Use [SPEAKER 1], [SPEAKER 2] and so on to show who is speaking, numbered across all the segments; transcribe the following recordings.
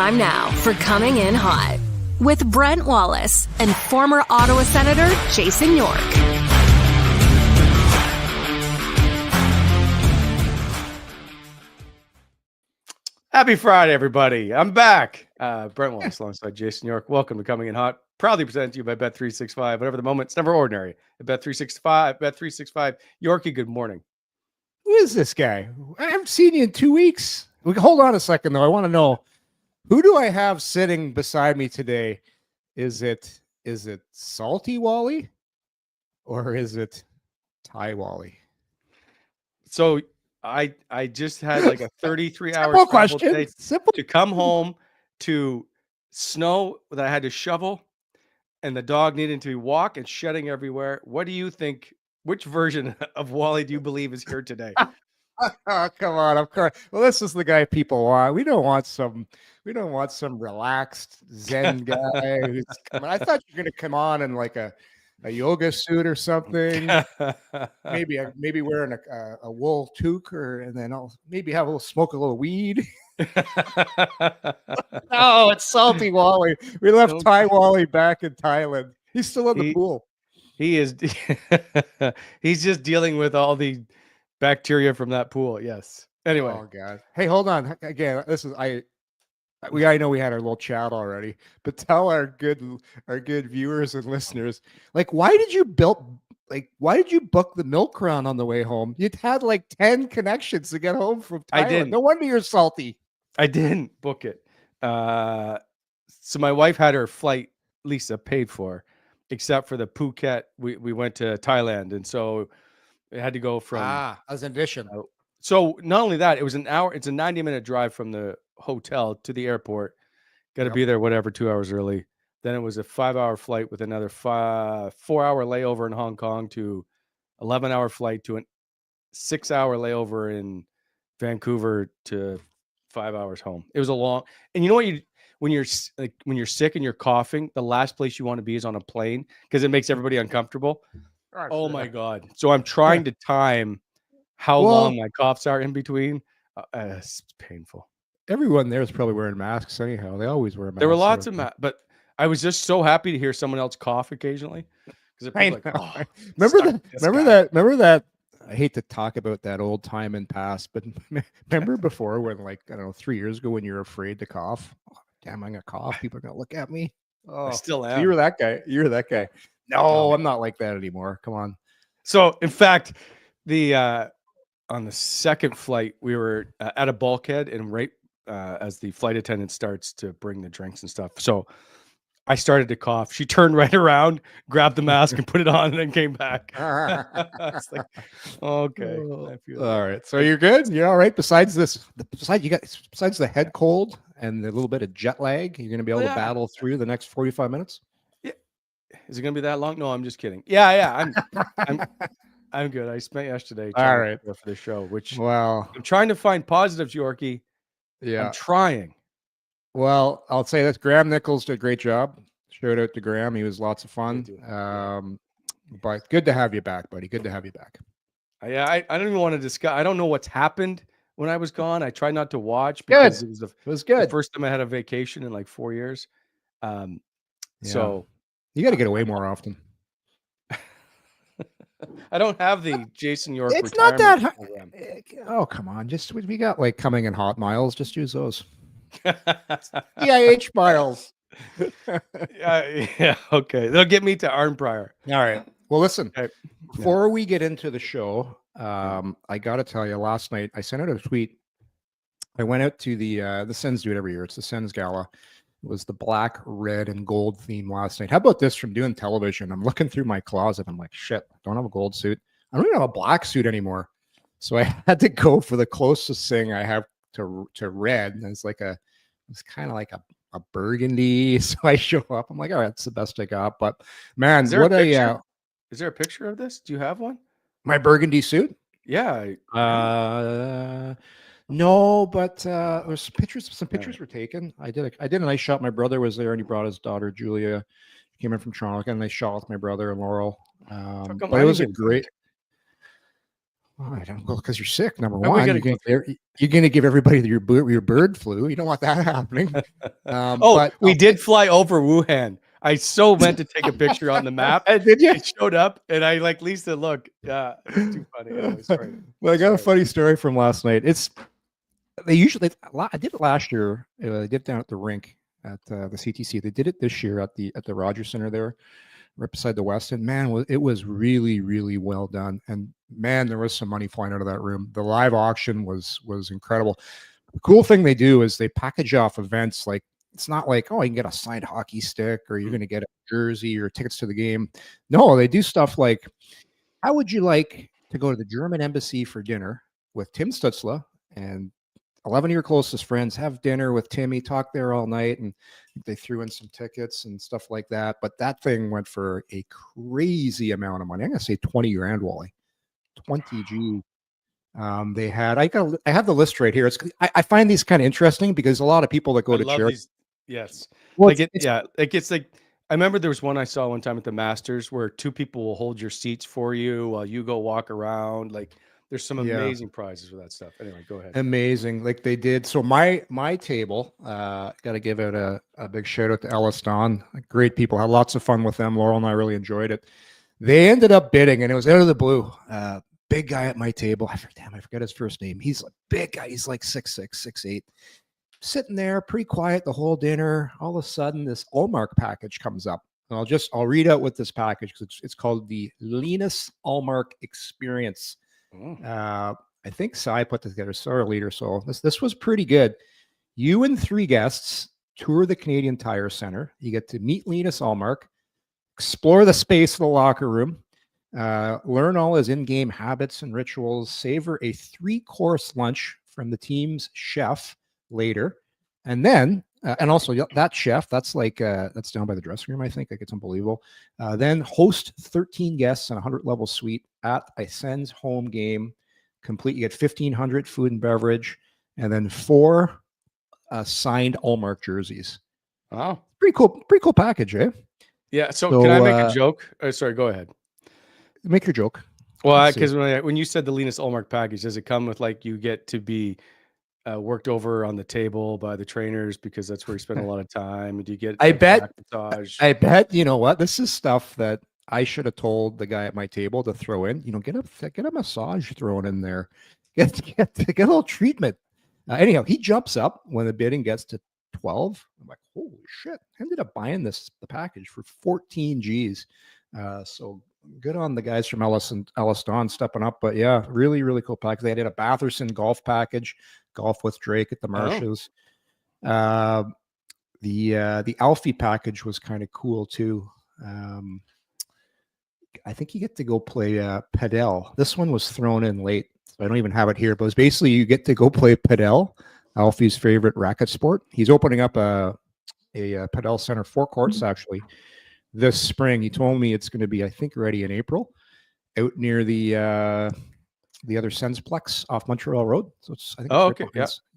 [SPEAKER 1] time now for Coming In Hot with Brent Wallace and former Ottawa Senator Jason York.
[SPEAKER 2] Happy Friday, everybody. I'm back. Brent Wallace alongside Jason York. Welcome to Coming In Hot. Proudly presented to you by Bet365. Whatever the moment, it's never ordinary. At Bet365, Bet365. Yorkie, good morning.
[SPEAKER 3] Who is this guy? I haven't seen you in 2 weeks. Hold on a second, though. I want to know, who do I have sitting beside me today? Is it Salty Wally or is it Thai Wally?
[SPEAKER 2] So I just had like a 33-hour
[SPEAKER 3] Simple question.
[SPEAKER 2] To come home to snow that I had to shovel, and the dog needed to walk and shedding everywhere. What do you think? Which version of Wally do you believe is here today?
[SPEAKER 3] Oh, come on, of course. Well, this is the guy people want. We don't want some relaxed Zen guy who's coming. I thought you were gonna come on in like a yoga suit or something. maybe wearing a wool toque, and then I'll maybe have smoke a little weed. Oh, it's Salty Wally. We left Thai Wally back in Thailand. He's still in the pool.
[SPEAKER 2] He is. He's just dealing with all the bacteria from that pool. Yes. Anyway.
[SPEAKER 3] Oh God. Hey, hold on. Again, I know we had our little chat already, but tell our good viewers and listeners, why did you book the milk run on the way home? You'd had like 10 connections to get home from Thailand.
[SPEAKER 2] I didn't.
[SPEAKER 3] No wonder you're salty.
[SPEAKER 2] I didn't book it. So my wife had her flight, Lisa, paid for, except for the Phuket. We went to Thailand, and so it had to go from
[SPEAKER 3] as an addition.
[SPEAKER 2] So not only that, it was an hour. It's a 90-minute drive from the hotel to the airport. Got to be there 2 hours early. Then it was a 5-hour flight with another 4-hour layover in Hong Kong to 11-hour flight to a 6-hour layover in Vancouver to 5 hours home. It was a long. And you know what when you're sick and you're coughing, the last place you want to be is on a plane because it makes everybody uncomfortable. Oh my God. So I'm trying to time how long my coughs are in between. It's painful.
[SPEAKER 3] Everyone there is probably wearing masks anyhow. They always wear masks.
[SPEAKER 2] There were lots of masks, but I was just so happy to hear someone else cough occasionally. Remember
[SPEAKER 3] that. I hate to talk about that old time and past, but remember before when, 3 years ago, when you were afraid to cough? Oh, damn, I'm gonna cough. People are gonna look at me. Oh,
[SPEAKER 2] I still am.
[SPEAKER 3] So you were that guy. You're that guy. No, I'm not like that anymore. Come on.
[SPEAKER 2] So, in fact, on the second flight, we were at a bulkhead, and right as the flight attendant starts to bring the drinks and stuff. So I started to cough. She turned right around, grabbed the mask and put it on, and then came back. It's like, okay.
[SPEAKER 3] All right. So you're good? You're all right? Besides the head cold and the little bit of jet lag, you're going to be able to battle through the next 45 minutes?
[SPEAKER 2] Yeah. Is it going to be that long? No, I'm just kidding. Yeah. I'm good. I spent yesterday for the show, which I'm trying to find positives, Yorkie. Yeah. I'm trying.
[SPEAKER 3] Well, I'll say this. Graham Nichols did a great job. Shout out to Graham. He was lots of fun. But good to have you back, buddy. Good to have you back.
[SPEAKER 2] Yeah, I don't even want to discuss. I don't know what's happened when I was gone. I tried not to watch because it was good. The first time I had a vacation in like 4 years. So
[SPEAKER 3] you got to get away more often.
[SPEAKER 2] I don't have the Jason York.
[SPEAKER 3] It's not that hard. Oh, come on. We got Coming In Hot miles. Just use those. EIH miles.
[SPEAKER 2] Yeah. Okay. They'll get me to Arnprior.
[SPEAKER 3] All right. Well, listen. Okay. Before we get into the show, I got to tell you, last night I sent out a tweet. I went out to the Sens do it every year. It's the Sens gala. It was the black, red, and gold theme last night. How about this from doing television? I'm looking through my closet. I'm like, shit, I don't have a gold suit. I don't even have a black suit anymore. So I had to go for the closest thing I have to red. And it's kind of like a burgundy. So I show up. I'm like, all right, that's the best I got. But man,
[SPEAKER 2] is there a picture of this? Do you have one?
[SPEAKER 3] My burgundy suit?
[SPEAKER 2] Yeah.
[SPEAKER 3] No, but there was some pictures were taken. I did a nice shot. My brother was there and he brought his daughter Julia. She came in from Toronto. I got a nice shot with my brother and Laurel. But it was a great. Oh, I don't, well, because you're sick. Number
[SPEAKER 2] Oh,
[SPEAKER 3] one, you're going to give everybody your bird flu. You don't want that happening.
[SPEAKER 2] But we did fly over Wuhan. I so meant to take a picture on the map.
[SPEAKER 3] Did you?
[SPEAKER 2] It showed up, and I like Lisa. Look, yeah, it's too funny. Anyway, sorry.
[SPEAKER 3] Well, I got a funny story from last night. I did it last year. They did it down at the rink at the CTC. They did it this year at the Rogers Center there, right beside the West. And man, it was really, really well done. And man, there was some money flying out of that room. The live auction was incredible. The cool thing they do is they package off events. Like, it's not like, oh, you can get a signed hockey stick or you're going to get a jersey or tickets to the game. No, they do stuff like, how would you like to go to the German embassy for dinner with Tim Stutzla and 11 of your closest friends, have dinner with Timmy, talk there all night, and they threw in some tickets and stuff like that. But that thing went for a crazy amount of money. I'm going to say 20 grand, Wally. 20 G. They had, I have the list right here. I find these kind of interesting because a lot of people that go to church.
[SPEAKER 2] Yes.
[SPEAKER 3] Well,
[SPEAKER 2] it's like, I remember there was one I saw one time at the Masters where two people will hold your seats for you while you go walk around. Like, there's some amazing prizes with that stuff. Anyway, go ahead.
[SPEAKER 3] Amazing. Like they did. So my table, got to give out a big shout out to Ellis Don. Great people. Had lots of fun with them. Laurel and I really enjoyed it. They ended up bidding, and it was out of the blue. Big guy at my table. I forget his first name. He's a big guy. He's like 6'6", 6'8". Sitting there, pretty quiet the whole dinner. All of a sudden, this Ullmark package comes up. And I'll read out what this package, because it's called the Linus Ullmark Experience. I think Cy put this together, so our leader. So this was pretty good. You and 3 guests tour the Canadian Tire Center. You get to meet Linus Ullmark, explore the space of the locker room, learn all his in-game habits and rituals, savor a 3-course lunch from the team's chef later, and then and also that chef, that's like that's down by the dressing room, I think. Like, it's unbelievable. Then host 13 guests in a 100-level suite at a Sens home game. Complete. You get 1,500 food and beverage, and then 4 signed Ullmark jerseys.
[SPEAKER 2] Wow,
[SPEAKER 3] pretty cool package, eh?
[SPEAKER 2] Yeah. So can I make a joke? Oh, sorry, go ahead.
[SPEAKER 3] Make your joke.
[SPEAKER 2] Well, because when you said the Linus Ullmark package, does it come with like you get to be worked over on the table by the trainers because that's where you spend a lot of time? Do you get?
[SPEAKER 3] I bet. You know what? This is stuff that I should have told the guy at my table to throw in. You know, get a massage thrown in there. Get a little treatment. Anyhow, he jumps up when the bidding gets to 12. I'm like, holy shit! I ended up buying the package for 14 G's. So good on the guys from Ellis Don stepping up. But yeah, really, really cool package. They did a Batherson golf package, golf with Drake at the Marshes. The Alfie package was kind of cool too. I think you get to go play padel. This one was thrown in late, so I don't even have it here. But it's basically you get to go play padel, Alfie's favorite racket sport. He's opening up a padel center, 4 courts actually, this spring. He told me it's going to be, I think, ready in April, out near the other Sensplex off Montreal Road. So it's, I think.
[SPEAKER 2] Oh, okay.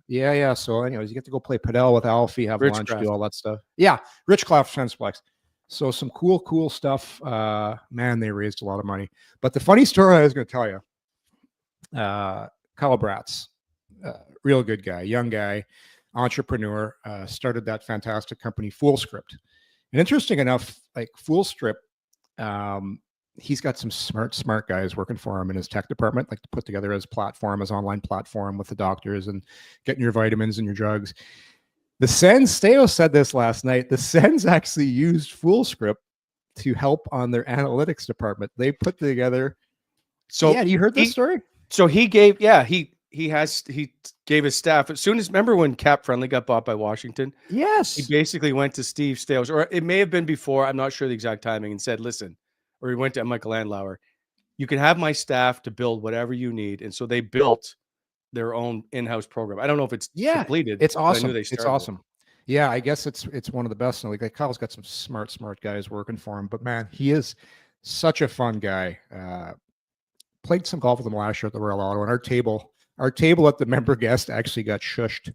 [SPEAKER 3] Yeah. So anyways, you get to go play padel with Alfie, have lunch, do all that stuff. Yeah, Richcraft Sensplex. So some cool stuff. Man, they raised a lot of money. But the funny story I was going to tell you, Kyle Bratz, real good guy, young guy, entrepreneur, started that fantastic company, FoolScript. And interesting enough, like FoolScript, he's got some smart guys working for him in his tech department, like to put together his platform, his online platform with the doctors and getting your vitamins and your drugs. The Sens, Steo said this last night, the Sens actually used FoolScript to help on their analytics department. They put together. So yeah, you heard this story?
[SPEAKER 2] So he gave, he gave his staff, as soon as, remember when Cap Friendly got bought by Washington?
[SPEAKER 3] Yes.
[SPEAKER 2] He basically went to Steve Stales, or it may have been before, I'm not sure the exact timing, and said, listen, or he went to Michael Andlauer, you can have my staff to build whatever you need. And so they built their own in-house program. I don't know if it's completed.
[SPEAKER 3] It's awesome. It's awesome. Yeah, I guess it's one of the best. Like Kyle's got some smart guys working for him. But man, he is such a fun guy. Played some golf with him last year at the Royal Ottawa, and our table at the member guest actually got shushed.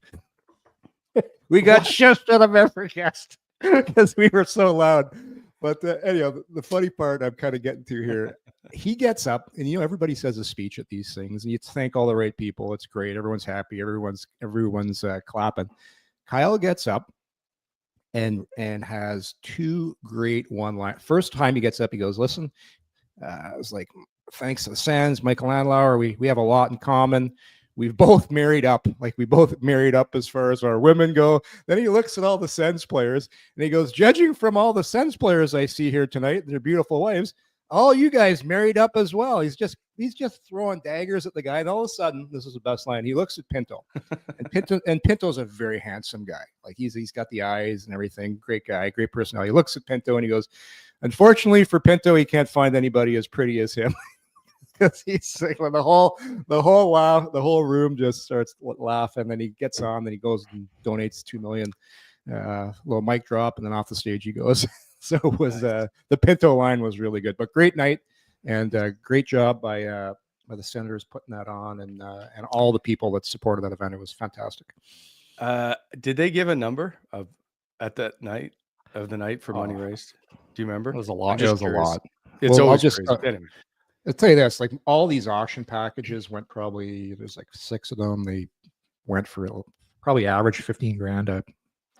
[SPEAKER 3] We got shushed at a member guest because we were so loud. But anyhow, the funny part I'm kind of getting to here, he gets up and, everybody says a speech at these things and you thank all the right people. It's great. Everyone's happy. Everyone's clapping. Kyle gets up and has two great one-line. First time he gets up, he goes, listen, I was like, thanks to the Sens, Michael Landauer, we have a lot in common. We've both married up, as far as our women go. Then he looks at all the Sens players and he goes, judging from all the Sens players I see here tonight, their beautiful wives, all you guys married up as well. He's just throwing daggers at the guy. And all of a sudden, this is the best line. He looks at Pinto, and Pinto's a very handsome guy. Like he's got the eyes and everything. Great guy, great personality. He looks at Pinto and he goes, unfortunately for Pinto, he can't find anybody as pretty as him. Because he's like, the whole room just starts laughing. And then he gets on, then he goes and donates $2 million. Little mic drop, and then off the stage he goes. So it was the Pinto line was really good, but great night and great job by the Senators putting that on and all the people that supported that event. It was fantastic.
[SPEAKER 2] Did they give a number at that night of the night for money raised? Do you remember?
[SPEAKER 3] It was a lot. It was a lot.
[SPEAKER 2] It's always crazy. Anyway.
[SPEAKER 3] I'll tell you this, like all these auction packages went there's like 6 of them. They went for probably average $15,000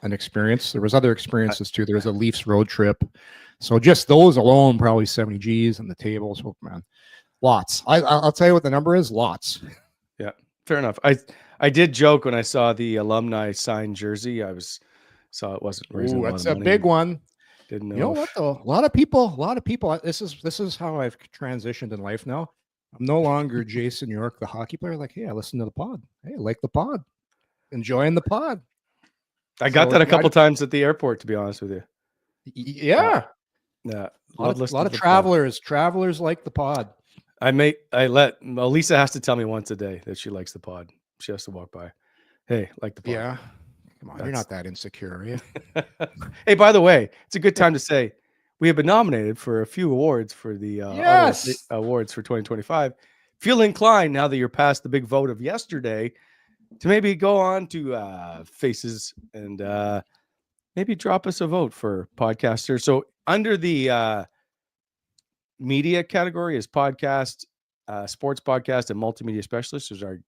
[SPEAKER 3] an experience. There was other experiences too. There was a Leafs road trip. So just those alone, probably 70 G's and the tables. Oh, man, lots. I'll tell you what the number is. Lots.
[SPEAKER 2] Yeah, fair enough. I did joke when I saw the alumni signed jersey. Saw it wasn't raising.
[SPEAKER 3] That's a big one.
[SPEAKER 2] Didn't know.
[SPEAKER 3] You know what though? A lot of people. This is how I've transitioned in life now. I'm no longer Jason York, the hockey player. Like, hey, I listen to the pod. Hey, I like the pod. Enjoying the pod.
[SPEAKER 2] I got that a couple times at the airport, to be honest with you.
[SPEAKER 3] Yeah.
[SPEAKER 2] Yeah.
[SPEAKER 3] A lot of travelers. Pod. Travelers like the pod.
[SPEAKER 2] Lisa has to tell me once a day that she likes the pod. She has to walk by. Hey, like the pod.
[SPEAKER 3] Yeah. Come on, you're not that insecure, are you?
[SPEAKER 2] Hey, by the way, it's a good time to say we have been nominated for a few awards for the awards for 2025. Feel inclined, now that you're past the big vote of yesterday, to maybe go on to Faces and maybe drop us a vote for podcasters. So under the media category is podcast, sports podcast, and multimedia specialist. There's our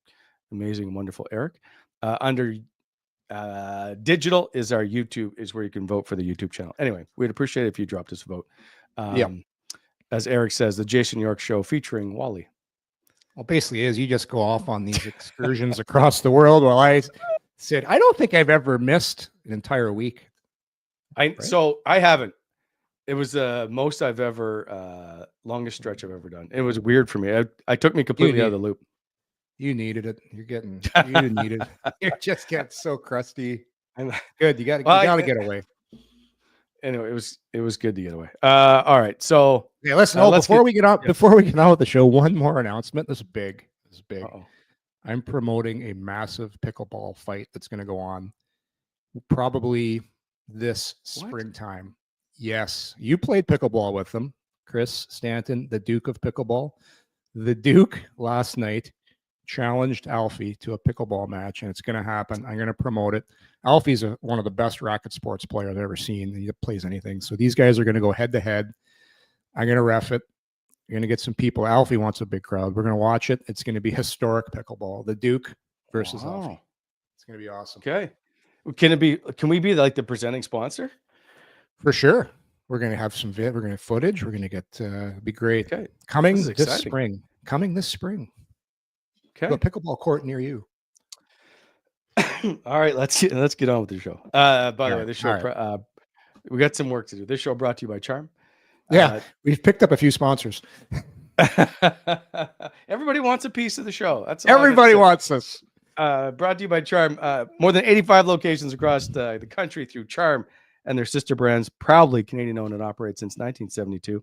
[SPEAKER 2] amazing, wonderful Eric. Under digital is our YouTube, is where you can vote for the YouTube channel. Anyway, we'd appreciate it if you dropped us a vote. As Eric says, the Jason York Show featuring Wally.
[SPEAKER 3] Well, basically you just go off on these excursions across the world while I said, I don't think I've ever missed an entire week.
[SPEAKER 2] So I haven't. It was the most I've ever, longest stretch I've ever done. It was weird for me. I took me completely out of the loop.
[SPEAKER 3] You needed it. You didn't need it. You just get so crusty. Good. You got to get away.
[SPEAKER 2] Anyway, it was good to get away. All right. So
[SPEAKER 3] yeah, listen. Before we get out with the show, one more announcement. This is big. Uh-oh. I'm promoting a massive pickleball fight that's going to go on probably this springtime. Yes, you played pickleball with them, Chris Stanton, the Duke of Pickleball. The Duke last night challenged Alfie to a pickleball match, and it's going to happen. I'm going to promote it. Alfie's one of the best racket sports players I've ever seen. He plays anything. So these guys are going to go head to head. I'm going to ref it. You're going to get some people. Alfie wants a big crowd. We're going to watch it. It's going to be historic pickleball. The Duke versus Alfie. It's going to be awesome.
[SPEAKER 2] Okay. Can we be like the presenting sponsor?
[SPEAKER 3] For sure. We're going to have some we're going to have footage. We're going to get, be great. Okay. Coming this spring.
[SPEAKER 2] Okay.
[SPEAKER 3] A pickleball court near you.
[SPEAKER 2] All right, let's get on with the show. By the way, this show we got some work to do. This show brought to you by Charm.
[SPEAKER 3] Yeah, we've picked up a few sponsors.
[SPEAKER 2] Everybody wants a piece of the show. That's
[SPEAKER 3] everybody wants us.
[SPEAKER 2] Brought to you by Charm. More than 85 locations across the country through Charm and their sister brands. Proudly Canadian-owned and operated since 1972.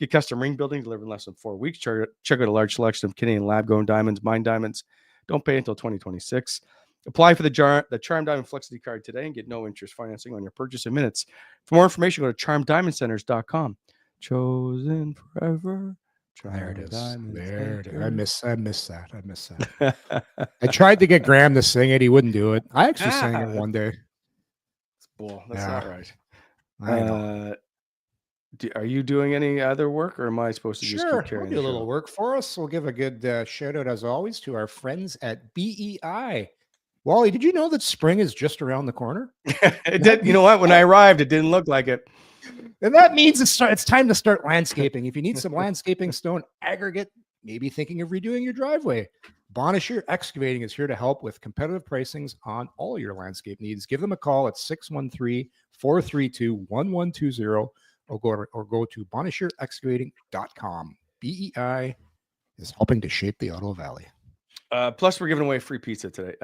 [SPEAKER 2] Get custom ring building delivered in less than 4 weeks. Check out a large selection of Canadian lab-grown diamonds, mine diamonds. Don't pay until 2026. Apply for the Charm Diamond Flexity card today and get no interest financing on your purchase in minutes. For more information, go to charmdiamondcenters.com. Chosen forever.
[SPEAKER 3] There it is. There it is. I miss that. I tried to get Graham to sing it. He wouldn't do it. I actually sang it one day.
[SPEAKER 2] Bull. That's not right.
[SPEAKER 3] I know.
[SPEAKER 2] Are you doing any other work, or am I supposed to just keep
[SPEAKER 3] Sure, I'll
[SPEAKER 2] carrying
[SPEAKER 3] do
[SPEAKER 2] the
[SPEAKER 3] a little
[SPEAKER 2] show?
[SPEAKER 3] work for us. We'll give a good shout out, as always, to our friends at BEI. Wally, did you know that spring is just around the corner?
[SPEAKER 2] It did. You know what? When I arrived, it didn't look like it.
[SPEAKER 3] And that means it's time to start landscaping. If you need some landscaping, stone, aggregate, maybe thinking of redoing your driveway, Bonashir Excavating is here to help with competitive pricings on all your landscape needs. Give them a call at 613-432-1120 or go to bonashirexcavating.com. BEI is helping to shape the Ottawa Valley.
[SPEAKER 2] Plus, we're giving away free pizza today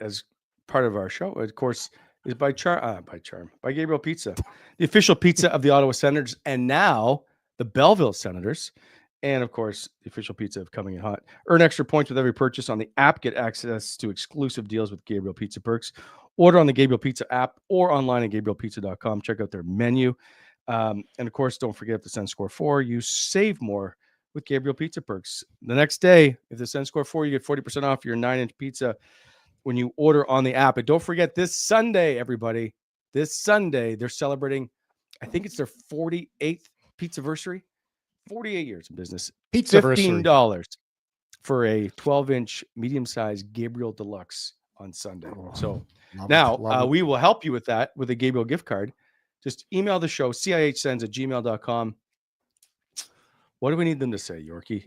[SPEAKER 2] as part of our show. Of course, is by Gabriel Pizza, the official pizza of the Ottawa Senators, and now the Belleville Senators, and of course, the official pizza of Coming in Hot. Earn extra points with every purchase on the app. Get access to exclusive deals with Gabriel Pizza perks. Order on the Gabriel Pizza app or online at GabrielPizza.com. Check out their menu, and of course, don't forget if the Sens score 4, you save more with Gabriel Pizza perks. The next day, if the Sens score 4, you get 40% off your 9-inch pizza when you order on the app. And don't forget, this Sunday, everybody, this Sunday, they're celebrating, I think it's their 48th pizzaversary. 48 years in business. $15 for a 12-inch medium-sized Gabriel Deluxe on Sunday. So now we will help you with that with a Gabriel gift card. Just email the show, cihsends@gmail.com. What do we need them to say, Yorkie?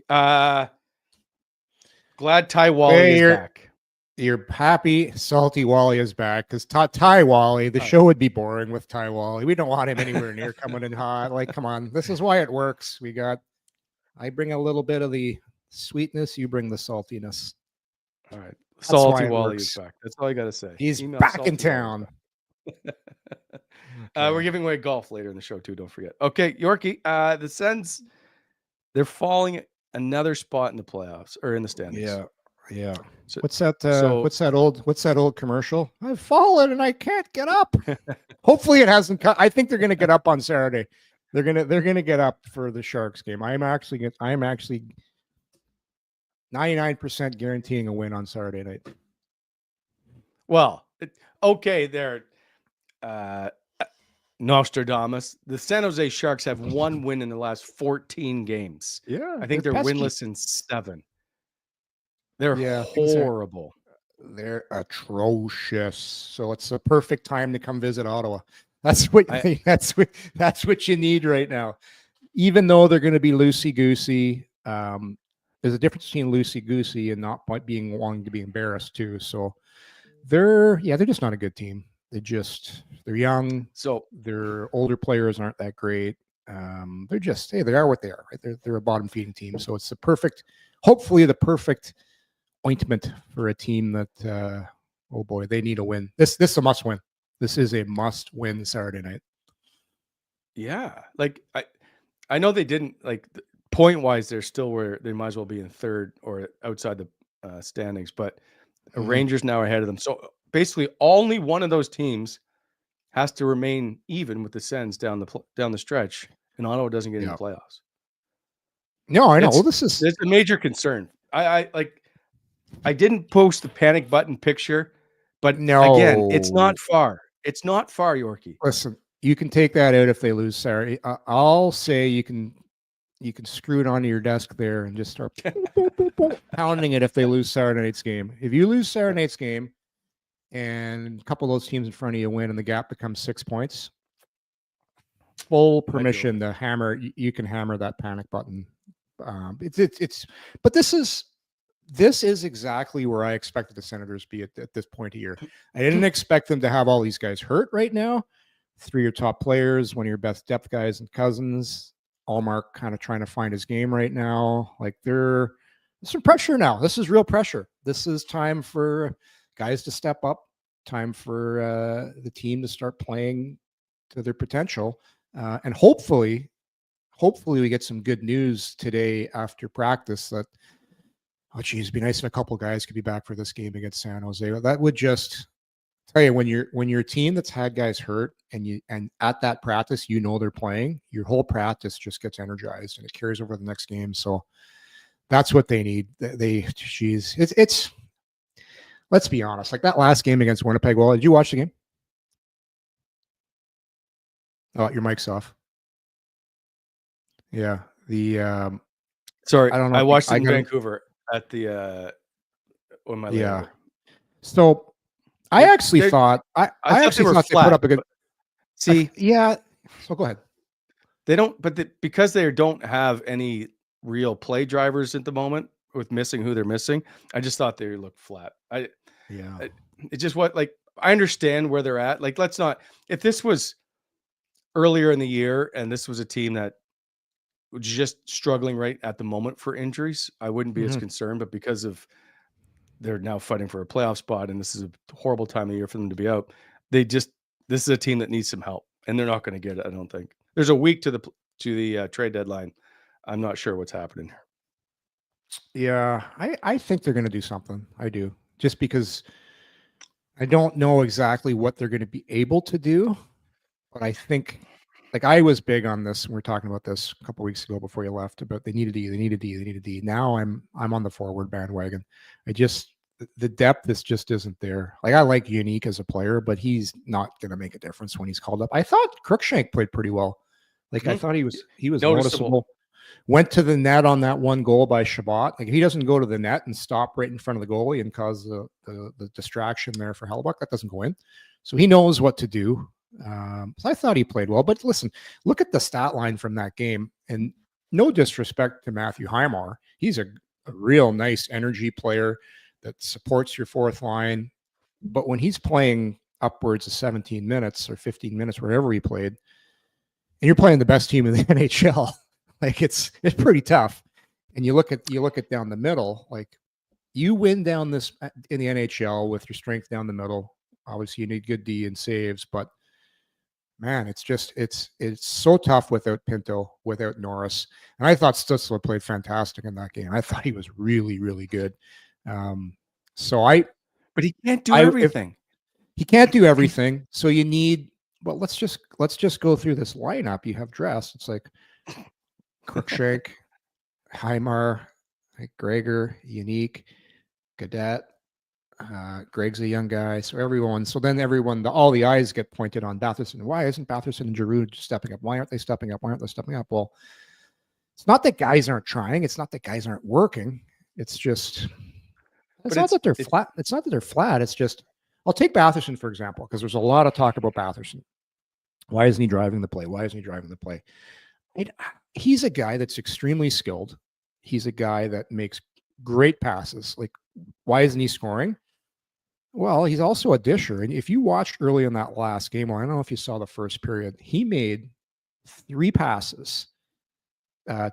[SPEAKER 2] Glad Ty Wally is back.
[SPEAKER 3] You're happy salty Wally is back, because Ty Wally, the show would be boring with Ty Wally. We don't want him anywhere near coming in hot. Like, come on. This is why it works. I bring a little bit of the sweetness, you bring the saltiness.
[SPEAKER 2] All right. Salty Wally is back. That's all I got to say.
[SPEAKER 3] He's back in town.
[SPEAKER 2] We're giving away golf later in the show too, don't forget. Okay, Yorkie, the Sens, they're falling another spot in the playoffs or in the standings.
[SPEAKER 3] Yeah.
[SPEAKER 2] So,
[SPEAKER 3] what's that old commercial? I've fallen and I can't get up. Hopefully it hasn't cut. I think they're going to get up on Saturday. They're going to get up for the Sharks game. I'm actually 99% guaranteeing a win on Saturday night.
[SPEAKER 2] Well, okay, they're Nostradamus. The San Jose Sharks have one win in the last 14 games.
[SPEAKER 3] Yeah,
[SPEAKER 2] I think they're winless in 7. They're horrible.
[SPEAKER 3] They're atrocious. So it's a perfect time to come visit Ottawa. That's what you need right now. Even though they're going to be loosey-goosey, there's a difference between loosey-goosey and not wanting to be embarrassed too. So they're just not a good team. They're young.
[SPEAKER 2] So
[SPEAKER 3] their older players aren't that great. They are what they are, right? They're a bottom feeding team. So it's hopefully the perfect ointment for a team that, oh boy, they need a win. This is a must win. This is a must win Saturday night.
[SPEAKER 2] Yeah. Like I know they didn't point wise, they're still where they might as well be in third or outside the standings, but Rangers now are ahead of them. So basically only one of those teams has to remain even with the Sens down the stretch, and Ottawa doesn't get in the playoffs.
[SPEAKER 3] No, I know. It's
[SPEAKER 2] a major concern. I didn't post the panic button picture, but again, it's not far. It's not far, Yorkie.
[SPEAKER 3] Listen, you can take that out if they lose Saturday. I'll say you can screw it onto your desk there and just start pounding it if they lose Saturday night's game. If you lose Saturday night's game and a couple of those teams in front of you win and the gap becomes 6 points, full permission to hammer. You can hammer that panic button. But this is exactly where I expected the Senators to be at this point of year. I didn't expect them to have all these guys hurt right now. 3 of your top players, one of your best depth guys and Cousins. Ullmark kind of trying to find his game right now. Like there's some pressure now. This is real pressure. This is time for guys to step up. Time for the team to start playing to their potential. And hopefully we get some good news today after practice that, it'd be nice if a couple guys could be back for this game against San Jose. That would just tell you when you're a team that's had guys hurt and at that practice, they're playing, your whole practice just gets energized and it carries over the next game. So that's what they need. It's let's be honest, like that last game against Winnipeg. Well, did you watch the game? Oh, your mic's off. Yeah. The
[SPEAKER 2] Sorry,
[SPEAKER 3] I don't know
[SPEAKER 2] I
[SPEAKER 3] if
[SPEAKER 2] watched it
[SPEAKER 3] I
[SPEAKER 2] in
[SPEAKER 3] got
[SPEAKER 2] Vancouver at the on my
[SPEAKER 3] yeah.
[SPEAKER 2] layover.
[SPEAKER 3] So I
[SPEAKER 2] They
[SPEAKER 3] actually
[SPEAKER 2] they
[SPEAKER 3] thought I
[SPEAKER 2] I thought they
[SPEAKER 3] actually
[SPEAKER 2] were
[SPEAKER 3] thought they put
[SPEAKER 2] flat.
[SPEAKER 3] up a good
[SPEAKER 2] But see,
[SPEAKER 3] yeah. So go ahead.
[SPEAKER 2] they don't, but because they don't have any real play drivers at the moment with missing who they're missing. I just thought they looked flat.
[SPEAKER 3] Yeah.
[SPEAKER 2] It's just what like I understand where they're at. Like, let's not. If this was earlier in the year and this was a team that was just struggling right at the moment for injuries, I wouldn't be as
[SPEAKER 3] Mhm.
[SPEAKER 2] concerned. But because of they're now fighting for a playoff spot, and this is a horrible time of year for them to be out. This is a team that needs some help, and they're not going to get it. I don't think there's a week to the trade deadline. I'm not sure what's happening here.
[SPEAKER 3] Yeah, I think they're going to do something. I do. Just because I don't know exactly what they're going to be able to do, but I think like I was big on this. We were talking about this a couple weeks ago before you left about they need a D, they need a D, they need a D. Now I'm on the forward bandwagon. I just the depth just isn't there. Like I like Unique as a player, but he's not going to make a difference when he's called up. I thought Crookshank played pretty well. Like I thought he was
[SPEAKER 2] Noticeable.
[SPEAKER 3] noticeable. Went to the net on that one goal by Shabbat. Like if he doesn't go to the net and stop right in front of the goalie and cause the distraction there for Hellebuyck, that doesn't go in. So he knows what to do. So I thought he played well. But listen, look at the stat line from that game. And no disrespect to Matthew Highmar. He's a real nice energy player that supports your fourth line. But when he's playing upwards of 17 minutes or 15 minutes, wherever he played, and you're playing the best team in the NHL, like it's pretty tough. And you look at down the middle, like you win down this in the NHL with your strength down the middle. Obviously, you need good D and saves, but man, it's so tough without Pinto, without Norris. And I thought Stutzler played fantastic in that game. I thought he was really, really good.
[SPEAKER 2] But he can't do everything.
[SPEAKER 3] He can't do everything. So you need. Well, let's just go through this lineup you have dressed. It's like Crookshank, Highmar, Gregor, Unique, Cadet. Greg's a young guy, so then all the eyes get pointed on Batherson. Why isn't Batherson and Giroux stepping up? Why aren't they stepping up? Why aren't they stepping up? Well, it's not that guys aren't trying. It's not that guys aren't working. It's just it's not that they're flat. It's not that they're flat. It's just I'll take Batherson for example because there's a lot of talk about Batherson. Why isn't he driving the play? Why isn't he driving the play? He's a guy that's extremely skilled. He's a guy that makes great passes. Like, why isn't he scoring? Well, he's also a disher. And if you watched early in that last game, or I don't know if you saw the first period, he made 3 passes,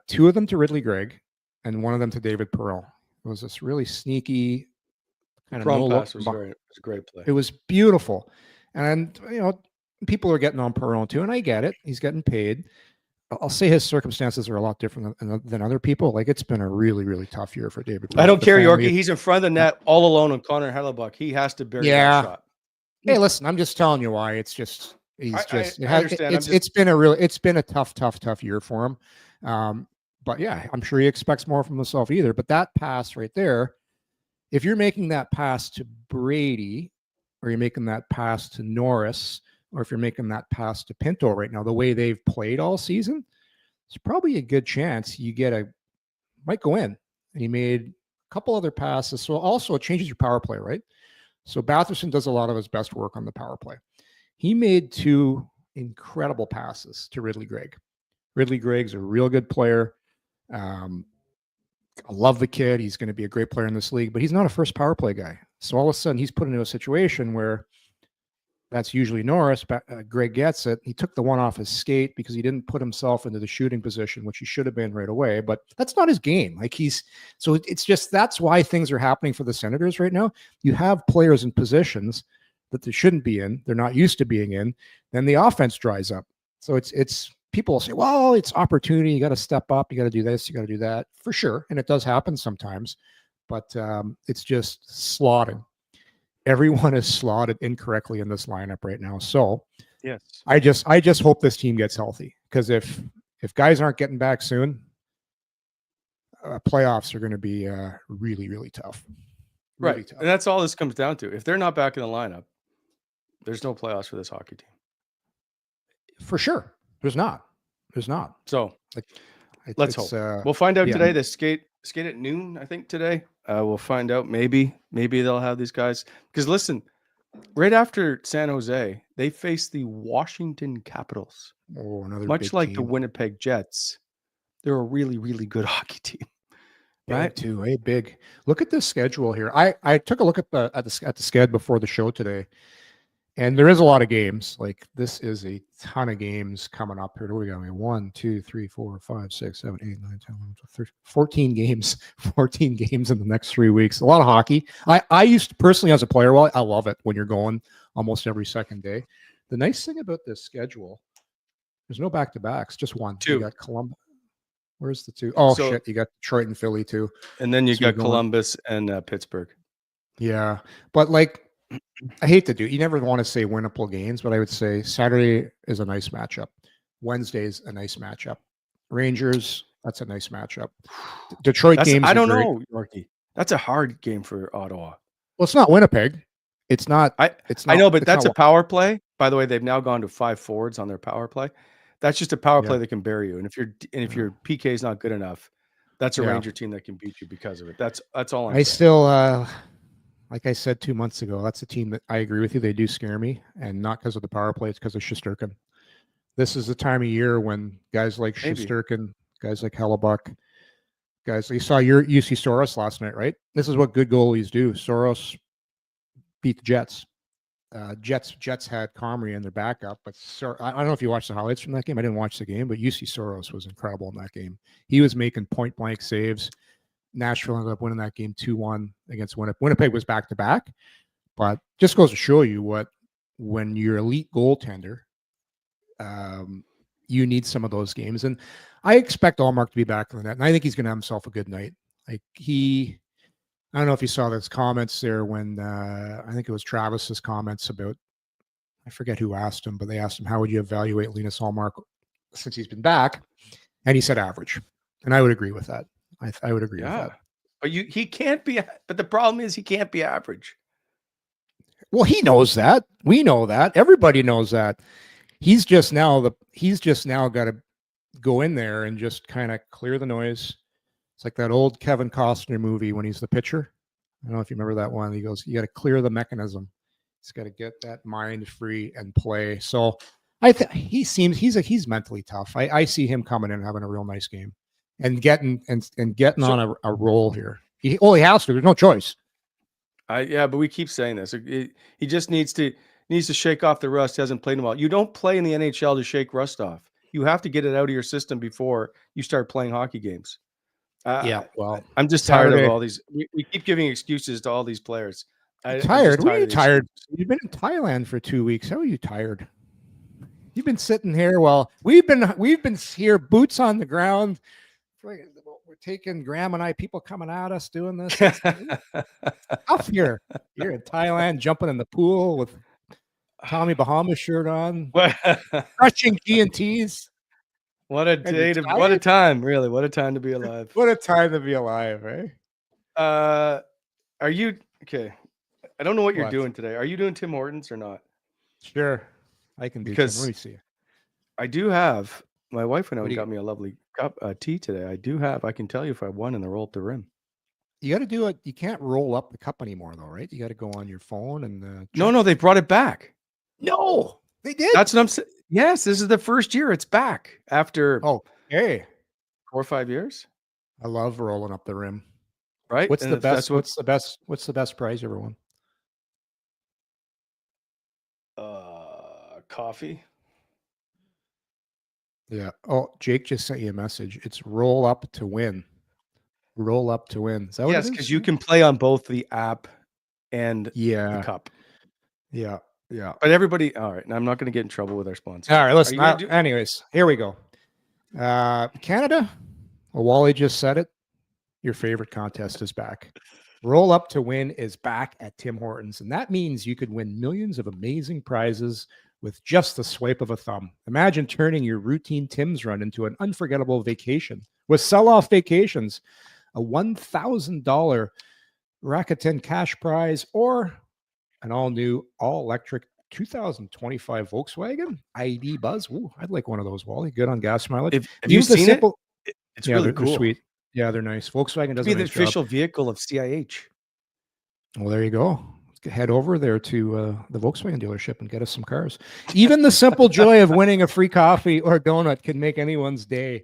[SPEAKER 3] 2 of them to Ridley Gregg and 1 of them to David Perron. It was this really sneaky kind of no
[SPEAKER 2] pass
[SPEAKER 3] look.
[SPEAKER 2] it was a great play.
[SPEAKER 3] It was beautiful. And, people are getting on Perron too, and I get it. He's getting paid. I'll say his circumstances are a lot different than other people. Like it's been a really, really tough year for David.
[SPEAKER 2] I don't care, Yorkie. He's in front of the net all alone on Connor Hellebuyck. He has to bury that shot.
[SPEAKER 3] Hey, listen, I'm just telling you why. It's just I understand. It's been a tough year for him. But yeah, I'm sure he expects more from himself either. But that pass right there, if you're making that pass to Brady, or you're making that pass to Norris, or if you're making that pass to Pinto right now, the way they've played all season, it's probably a good chance you might go in. And he made a couple other passes. So also it changes your power play, right? So Batherson does a lot of his best work on the power play. He made 2 incredible passes to Ridley Gregg. Ridley Gregg's a real good player. I love the kid. He's going to be a great player in this league, but he's not a first power play guy. So all of a sudden he's put into a situation where that's usually Norris. Gregg gets it. He took the one off his skate because he didn't put himself into the shooting position, which he should have been right away. But that's not his game. It's just that's why things are happening for the Senators right now. You have players in positions that they shouldn't be in. They're not used to being in. Then the offense dries up. So it's people will say, well, it's opportunity. You got to step up. You got to do this. You got to do that for sure. And it does happen sometimes, but it's just slotting. Everyone is slotted incorrectly in this lineup right now. So
[SPEAKER 2] yes,
[SPEAKER 3] I just hope this team gets healthy because if guys aren't getting back soon, playoffs are going to be really, really tough.
[SPEAKER 2] Really right. Tough. And that's all this comes down to. If they're not back in the lineup, there's no playoffs for this hockey team.
[SPEAKER 3] For sure. There's not.
[SPEAKER 2] So Let's hope. We'll find out
[SPEAKER 3] yeah.
[SPEAKER 2] today. The skate at noon, I think today. We'll find out. Maybe they'll have these guys. Because listen, right after San Jose, they face the Washington Capitals.
[SPEAKER 3] Oh, another
[SPEAKER 2] Much
[SPEAKER 3] big
[SPEAKER 2] like
[SPEAKER 3] team.
[SPEAKER 2] the Winnipeg Jets, they're a really, really good hockey team. Right?
[SPEAKER 3] Big too, big. Look at this schedule here. I took a look at the sched before the show today, and there is a lot of games. Like this is a ton of games coming up here. What do we got? 1, 2, 3, 4, 5, 6, 7, 8, 9, 10, 11, 12, 13, 14 games. 14 games in the next 3 weeks. A lot of hockey. I used to personally as a player, well, I love it when you're going almost every second day. The nice thing about this schedule, there's no back-to-backs, just one.
[SPEAKER 2] 2.
[SPEAKER 3] You got Columbus. Where's the 2? Oh, shit. You got Detroit and Philly, too.
[SPEAKER 2] And then you got Columbus and Pittsburgh.
[SPEAKER 3] Yeah. But, like, I hate to do it. You never want to say winnable games, but I would say Saturday is a nice matchup. Wednesday's a nice matchup. Rangers, that's a nice matchup. Detroit games.
[SPEAKER 2] I don't know, Yorkie. That's a hard game for Ottawa.
[SPEAKER 3] Well, it's not Winnipeg. It's not. I
[SPEAKER 2] know, but that's a power play. By the way, they've now gone to 5 forwards on their power play. That's just a power play that can bury you. And if your PK is not good enough, that's a Ranger team that can beat you because of it. That's all I'm saying.
[SPEAKER 3] Still, like I said 2 months ago, that's a team that I agree with you. They do scare me, and not because of the power play. It's because of Shesterkin. This is the time of year when guys like Shesterkin, guys like Hellebuck, guys. You saw you see Soros last night, right? This is what good goalies do. Soros beat the Jets. Jets had Comrie in their backup, but I don't know if you watched the highlights from that game. I didn't watch the game, but UC Soros was incredible in that game. He was making point blank saves. Nashville ended up winning that game 2-1 against Winnipeg. Winnipeg was back to back, but just goes to show you when you're elite goaltender, you need some of those games. And I expect Ullmark to be back in the net, and I think he's going to have himself a good night. I don't know if you saw those comments there when I think it was Travis's comments about, I forget who asked him, but they asked him, how would you evaluate Linus Ullmark since he's been back? And he said average. And I would agree with that. I would agree with that.
[SPEAKER 2] But he can't be, but the problem is he can't be average.
[SPEAKER 3] Well, he knows that. We know that. Everybody knows that. He's just now got to go in there and just kind of clear the noise. It's like that old Kevin Costner movie when he's the pitcher. I don't know if you remember that one. He goes, you got to clear the mechanism. He's got to get that mind free and play. So I think he's mentally tough. I see him coming in and having a real nice game and getting on a roll here. He has to. There's no choice.
[SPEAKER 2] But we keep saying this. He just needs to shake off the rust. He hasn't played in a while. You don't play in the NHL to shake rust off. You have to get it out of your system before you start playing hockey games.
[SPEAKER 3] Well,
[SPEAKER 2] I'm just tired of all these. We keep giving excuses to all these players.
[SPEAKER 3] Tired? What are you tired? You've been in Thailand for 2 weeks. How are you tired? You've been sitting here while we've been here, boots on the ground. We're taking Graham and I, people coming at us doing this. Tough here. You're in Thailand, jumping in the pool with Tommy Bahama shirt on, crushing G&Ts.
[SPEAKER 2] What a day what a time, really. What a time to be alive.
[SPEAKER 3] What a time to be alive, right?
[SPEAKER 2] Are you okay? I don't know what you're doing today. Are you doing Tim Hortons or not?
[SPEAKER 3] Sure. I can do
[SPEAKER 2] because
[SPEAKER 3] let me see.
[SPEAKER 2] I do have my wife went out and got me a lovely cup of tea today. I can tell you if I won in the roll up the rim.
[SPEAKER 3] You got to do it. You can't roll up the cup anymore though, right? You got to go on your phone and
[SPEAKER 2] No, they brought it back.
[SPEAKER 3] No, they did.
[SPEAKER 2] That's what I'm saying. Yes, this is the first year it's back after 4 or 5 years.
[SPEAKER 3] I love rolling up the rim.
[SPEAKER 2] Right?
[SPEAKER 3] What's the best prize you ever won?
[SPEAKER 2] Coffee.
[SPEAKER 3] Yeah. Oh, Jake just sent you a message. It's roll up to win. Roll up to win. Is that what it is?
[SPEAKER 2] Yes, because you can play on both the app and the cup.
[SPEAKER 3] Yeah. Yeah.
[SPEAKER 2] But everybody, all right. Now I'm not going to get in trouble with our sponsors.
[SPEAKER 3] All right, listen. Anyways, here we go. Canada. Well, Wally just said it. Your favorite contest is back. Roll up to win is back at Tim Hortons. And that means you could win millions of amazing prizes with just the swipe of a thumb. Imagine turning your routine Tim's run into an unforgettable vacation with sell-off vacations, a $1,000 Rakuten cash prize, or an all-new, all-electric 2025 Volkswagen ID Buzz. Ooh, I'd like one of those, Wally. Good on gas mileage.
[SPEAKER 2] Have you seen it? It's
[SPEAKER 3] Yeah,
[SPEAKER 2] really
[SPEAKER 3] they're
[SPEAKER 2] cool.
[SPEAKER 3] sweet. Yeah, they're nice. Volkswagen does
[SPEAKER 2] Be
[SPEAKER 3] a
[SPEAKER 2] the
[SPEAKER 3] nice job.
[SPEAKER 2] official vehicle of CIH.
[SPEAKER 3] Well, there you go. Head over there to the Volkswagen dealership and get us some cars. Even the simple joy of winning a free coffee or donut can make anyone's day.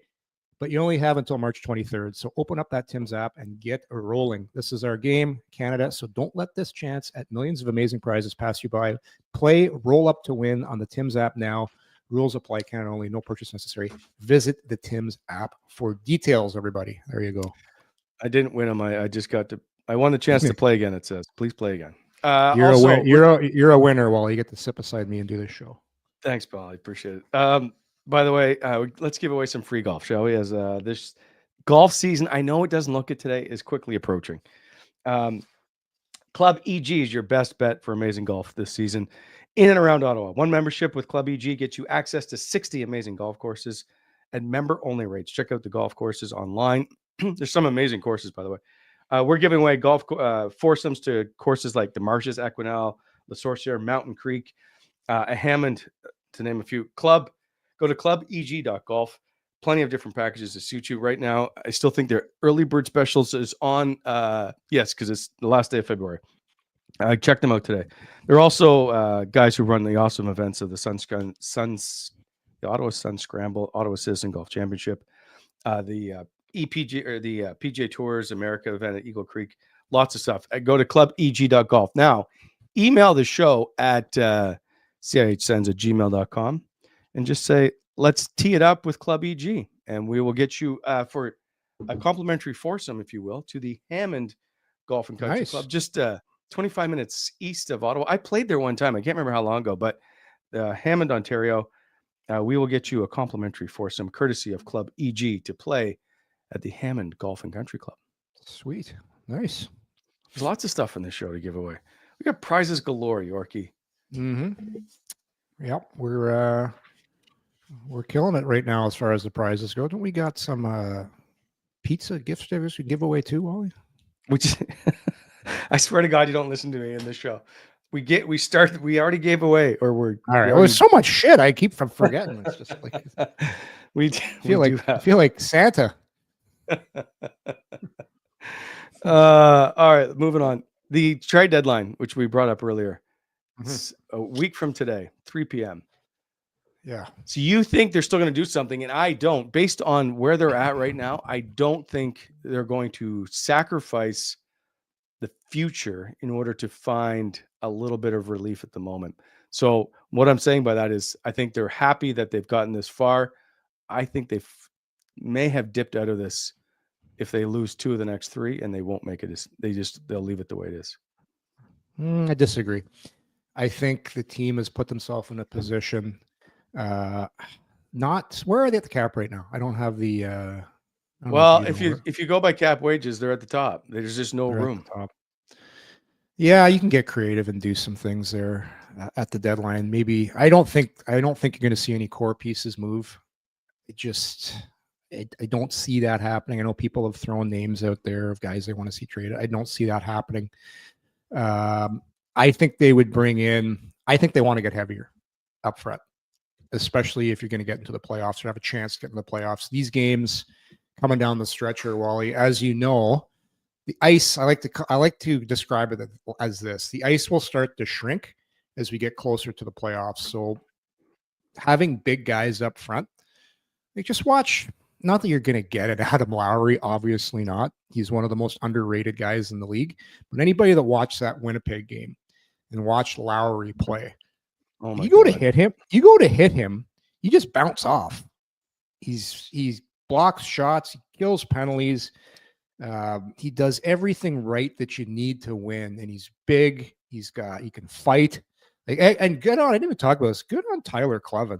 [SPEAKER 3] But you only have until March 23rd. So open up that Tim's app and get rolling. This is our game, Canada. So don't let this chance at millions of amazing prizes pass you by. Play Roll Up to Win on the Tim's app now. Rules apply, Canada only, no purchase necessary. Visit the Tim's app for details, everybody. There you go.
[SPEAKER 2] I didn't win on my. I won the chance to play again. It says, please play again.
[SPEAKER 3] You're a winner, Wally. You get to sit beside me and do this show.
[SPEAKER 2] Thanks, Paul. I appreciate it. By the way, let's give away some free golf, shall we? As this golf season, I know it doesn't look it today, is quickly approaching. ClubEG is your best bet for amazing golf this season in and around Ottawa. One membership with ClubEG gets you access to 60 amazing golf courses at member-only rates. Check out the golf courses online. There's some amazing courses, by the way. We're giving away golf foursomes to courses like the Marshes, Equinal, La Sorcière, Mountain Creek, a Hammond, to name a few. Go to clubeg.golf. Plenty of different packages to suit you right now. I still think their early bird specials is on. Yes, because it's the last day of February. I checked them out today. They're also guys who run the awesome events of the Ottawa Sun Scramble, Ottawa Citizen Golf Championship, the EPG or the PGA Tours America event at Eagle Creek. Lots of stuff. Go to clubeg.golf. Now, email the show at cihsens@gmail.com and just say, let's tee it up with ClubEG, and we will get you for a complimentary foursome, if you will, to the Hammond Golf and Country Club, just 25 minutes east of Ottawa. I played there one time. I can't remember how long ago, but Hammond, Ontario, we will get you a complimentary foursome courtesy of ClubEG to play at the Hammond Golf and Country Club.
[SPEAKER 3] Sweet. Nice.
[SPEAKER 2] There's lots of stuff in this show to give away. We got prizes galore, Yorkie.
[SPEAKER 3] Mm-hmm. Yep. We're killing it right now as far as the prizes go. Don't we got some pizza gift stickers we give away too, Wally?
[SPEAKER 2] Which I swear to God, you don't listen to me in this show. We already gave away, or we're
[SPEAKER 3] all right. Well, there's so much shit I keep from forgetting. It's just like feel like Santa.
[SPEAKER 2] All right, moving on. The trade deadline, which we brought up earlier, it's a week from today, 3 p.m.
[SPEAKER 3] Yeah.
[SPEAKER 2] So you think they're still going to do something, and I don't. Based on where they're at right now, I don't think they're going to sacrifice the future in order to find a little bit of relief at the moment. So what I'm saying by that is I think they're happy that they've gotten this far. I think they may have dipped out of this if they lose 2 of the next 3, and they won't make it. They'll leave it the way it is.
[SPEAKER 3] I disagree. I think the team has put themselves in a position. Where are they at the cap right now? I don't have the.
[SPEAKER 2] Well, if you go by cap wages, they're at the top. There's just no room.
[SPEAKER 3] Yeah, you can get creative and do some things there at the deadline. Maybe I don't think you're going to see any core pieces move. I don't see that happening. I know people have thrown names out there of guys they want to see traded. I don't see that happening. I think they would bring in. I think they want to get heavier up front, especially if you're going to get into the playoffs or have a chance to get in the playoffs. These games coming down the stretcher, Wally, as you know, the ice. I like to describe it as this: the ice will start to shrink as we get closer to the playoffs. So having big guys up front, just watch. Not that you're going to get it, Adam Lowry, obviously not. He's one of the most underrated guys in the league. But anybody that watched that Winnipeg game and watched Lowry play, you go to hit him, you just bounce off. He blocks shots, he kills penalties. He does everything right that you need to win, and he's big. He can fight. And good on. I didn't even talk about this. Good on Tyler Clevin.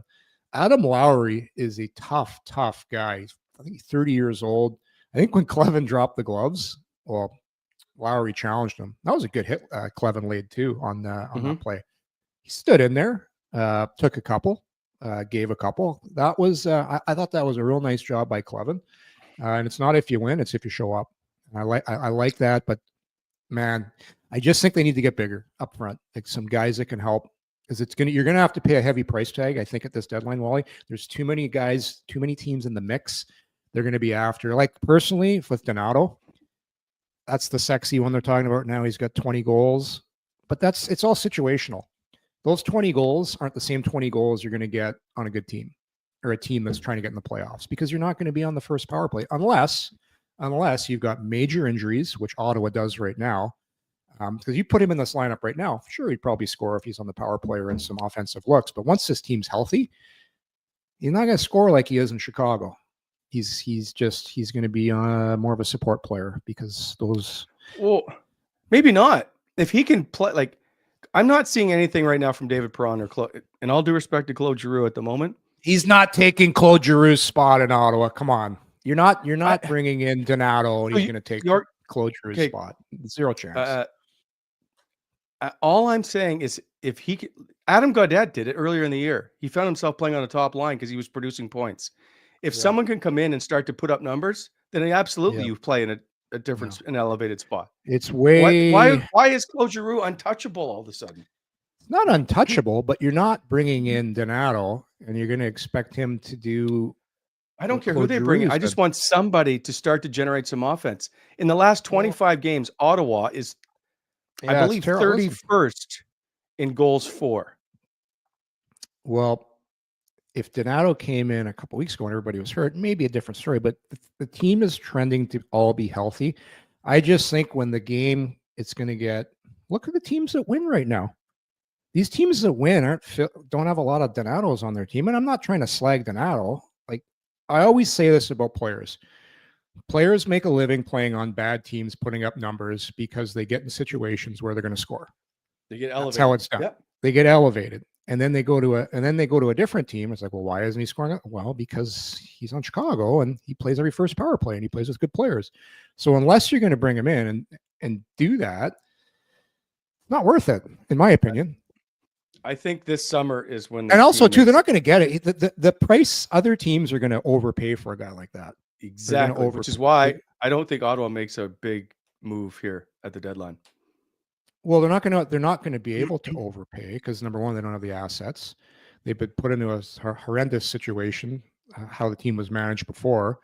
[SPEAKER 3] Adam Lowry is a tough guy. I think he's 30 years old. I think when Clevin dropped the gloves, well, Lowry challenged him. That was a good hit. Clevin laid too on that play. He stood in there, took a couple, gave a couple. That was I thought that was a real nice job by Clevin. And it's not if you win, it's if you show up. I like that, but man, I just think they need to get bigger up front, like some guys that can help. Because you're gonna have to pay a heavy price tag, I think, at this deadline, Wally. There's too many guys, too many teams in the mix they're going to be after. Like personally, with Donato, that's the sexy one they're talking about now. He's got 20 goals, but it's all situational. Those 20 goals aren't the same 20 goals you're going to get on a good team or a team that's trying to get in the playoffs, because you're not going to be on the first power play unless you've got major injuries, which Ottawa does right now. Because you put him in this lineup right now, sure, he'd probably score if he's on the power play or in some offensive looks. But once this team's healthy, he's not going to score like he is in Chicago. He's going to be more of a support player because those.
[SPEAKER 2] Well, maybe not. If he can play, like, I'm not seeing anything right now from David Perron or Claude. And all due respect to Claude Giroux at the moment,
[SPEAKER 3] he's not taking Claude Giroux's spot in Ottawa. Come on, you're not bringing in Donato, and he's going to take Claude Giroux's spot. Zero chance.
[SPEAKER 2] All I'm saying is, if he could, Adam Gaudette did it earlier in the year. He found himself playing on the top line because he was producing points. If someone can come in and start to put up numbers, then absolutely you play in a different, an elevated spot.
[SPEAKER 3] It's way.
[SPEAKER 2] Why is Claude Giroux untouchable all of a sudden?
[SPEAKER 3] It's not untouchable, but you're not bringing in Donato, and you're going to expect him to do.
[SPEAKER 2] I don't care who they bring in. I just want somebody to start to generate some offense. In the last 25 games, Ottawa is, I believe, 31st in goals for.
[SPEAKER 3] Well, if Donato came in a couple weeks ago and everybody was hurt, maybe a different story. But the team is trending to all be healthy. I just think when the game, it's going to get. Look at the teams that win right now. These teams that win don't have a lot of Donatos on their team, and I'm not trying to slag Donato. Like I always say this about players. Players make a living playing on bad teams, putting up numbers because they get in situations where they're going to score.
[SPEAKER 2] They get elevated.
[SPEAKER 3] That's how it's done. Yep. They get elevated, and then they go to a different team. It's like, well, why isn't he scoring? Well, because he's on Chicago and he plays every first power play and he plays with good players. So unless you're going to bring him in and do that, not worth it, in my opinion.
[SPEAKER 2] I think this summer is when.
[SPEAKER 3] And also, too, they're not going to get it. The price, other teams are going to overpay for a guy like that.
[SPEAKER 2] Exactly, which is why I don't think Ottawa makes a big move here at the deadline.
[SPEAKER 3] Well, they're not going to be able to overpay because, number one, they don't have the assets. They've been put into a horrendous situation, how the team was managed before,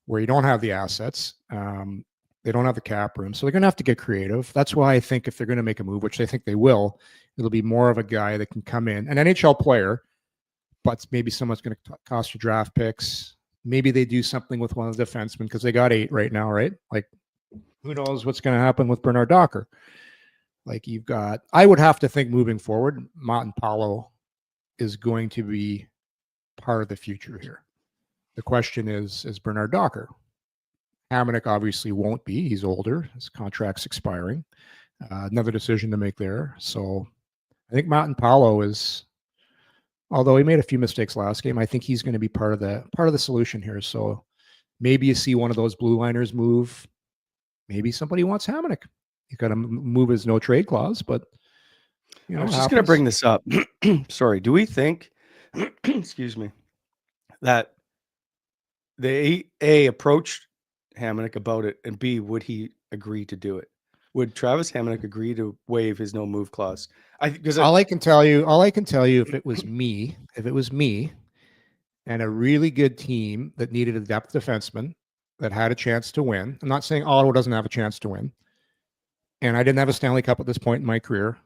[SPEAKER 3] where you don't have the assets. They don't have the cap room, so they're going to have to get creative. That's why I think if they're going to make a move, which I think they will, it'll be more of a guy that can come in, an NHL player, but maybe someone's going to cost you draft picks. Maybe they do something with one of the defensemen because they got 8 right now, right? Like, who knows what's going to happen with Bernard Docker? Like I would have to think moving forward, Montemapalo is going to be part of the future here. The question is Bernard Docker. Hamonic obviously won't be. He's older. His contract's expiring. Another decision to make there. So I think Montemapalo is, although he made a few mistakes last game, I think he's going to be part of the solution here. So maybe you see one of those blue liners move. Maybe somebody wants Hamonic. He's got to move his no trade clause, but
[SPEAKER 2] I was just going to bring this up. Sorry. Do we think, excuse me, that they approached Hamonic about it, and B, would he agree to do it? Would Travis Hamonic agree to waive his no move clause? All I can tell you, if it was me, and a really good team that needed a depth defenseman that had a chance to win. I'm not saying Ottawa doesn't have a chance to win. And I didn't have a Stanley Cup at this point in my career.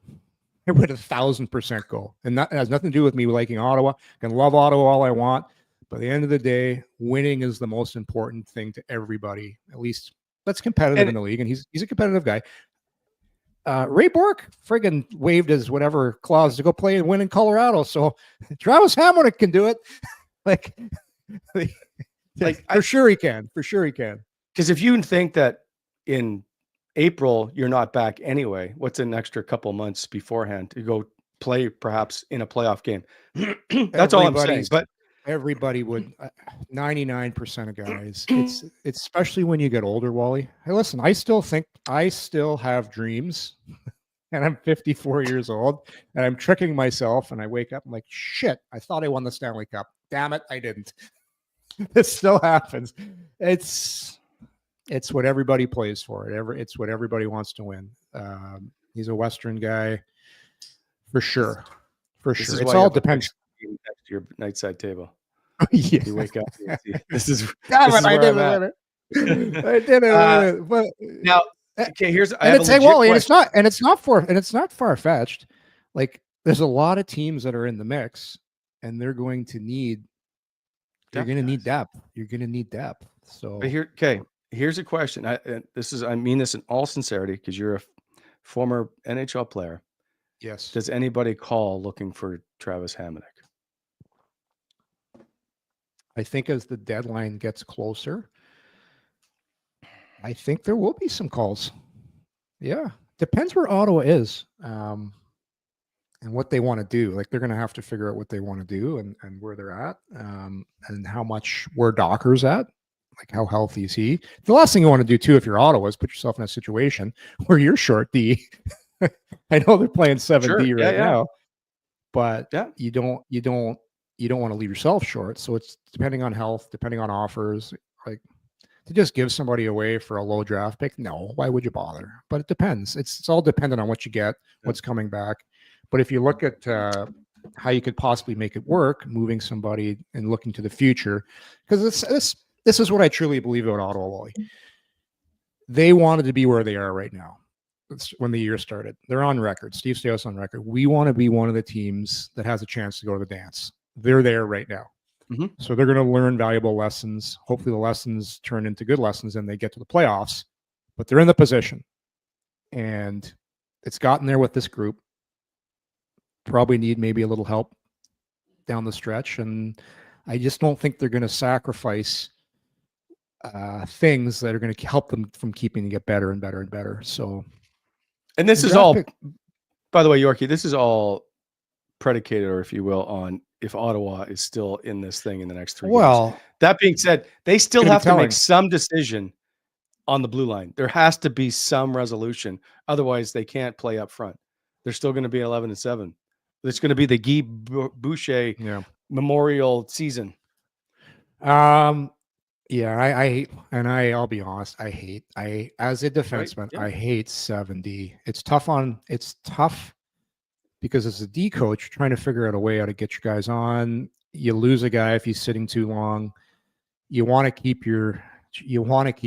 [SPEAKER 2] It would 1,000% go. And that has nothing to do with me liking Ottawa. I can love Ottawa all I want. But at the end of the day, winning is the most important thing to everybody, at least that's competitive in the league. And he's a competitive guy. Ray Bork friggin' waived his whatever clause to go play and win in Colorado. So Travis Hamonic can do it. For sure he can. Because if you think that in April you're not back anyway, what's an extra couple months beforehand to go play perhaps in a playoff game? That's all I'm saying. But
[SPEAKER 3] everybody would, 99% of guys. It's especially when you get older, Wally. Hey, listen, I still have dreams, and I'm 54 years old, and I'm tricking myself, and I wake up, I'm like, shit, I thought I won the Stanley Cup. Damn it, I didn't. This still happens. It's what everybody plays for. It's what everybody wants to win. He's a Western guy, for sure. It all depends.
[SPEAKER 2] Next to your nightside table.
[SPEAKER 3] Yeah.
[SPEAKER 2] You wake up. And you see, this is
[SPEAKER 3] Damn
[SPEAKER 2] this
[SPEAKER 3] it,
[SPEAKER 2] is
[SPEAKER 3] I
[SPEAKER 2] where I'm
[SPEAKER 3] didn't
[SPEAKER 2] at.
[SPEAKER 3] win it. I didn't win it. But
[SPEAKER 2] Now, okay, I
[SPEAKER 3] and
[SPEAKER 2] have
[SPEAKER 3] it's
[SPEAKER 2] a
[SPEAKER 3] hey,
[SPEAKER 2] legit
[SPEAKER 3] Wally,
[SPEAKER 2] question.
[SPEAKER 3] and it's not far fetched. Like there's a lot of teams that are in the mix, and they're going to need you're going to need depth. You're going to need depth. So,
[SPEAKER 2] But here's a question. I mean this in all sincerity because you're a former NHL player.
[SPEAKER 3] yes.
[SPEAKER 2] Does anybody call looking for Travis Hamonic?
[SPEAKER 3] I think as the deadline gets closer, I think there will be some calls. Yeah. Depends where Ottawa is. And what they want to do. Like they're going to have to figure out what they want to do and where they're at, and how much where Docker's at, like how healthy is he. The last thing you want to do too, if you're Ottawa, is put yourself in a situation where you're short D. I know they're playing 7D right now, but you don't want to leave yourself short. So it's depending on health, depending on offers, like to just give somebody away for a low draft pick. No, why would you bother? But it depends. It's all dependent on what you get, what's coming back. But if you look at how you could possibly make it work, moving somebody and looking to the future, because this is what I truly believe about Ottawa, Wally. They wanted to be where they are right now. When the year started, they're on record. Steve Staios on record. We want to be one of the teams that has a chance to go to the dance. They're there right now.
[SPEAKER 2] Mm-hmm.
[SPEAKER 3] So they're going to learn valuable lessons. Hopefully the lessons turn into good lessons and they get to the playoffs, but they're in the position. And it's gotten there with this group. Probably need maybe a little help down the stretch. And I just don't think they're going to sacrifice things that are going to help them from keeping to get better and better and better. So,
[SPEAKER 2] and this is all, by the way, Yorkie, this is all predicated, or if you will, on if Ottawa is still in this thing in the next 3 games. That being said, they still have to make some decision on the blue line. There has to be some resolution. Otherwise, they can't play up front. They're still going to be 11-7. It's going to be the Guy Boucher Memorial season.
[SPEAKER 3] Yeah, I'll be honest. As a defenseman, I hate 7D. It's tough because as a D coach, trying to figure out a way how to get your guys on. You lose a guy if he's sitting too long. You want to keep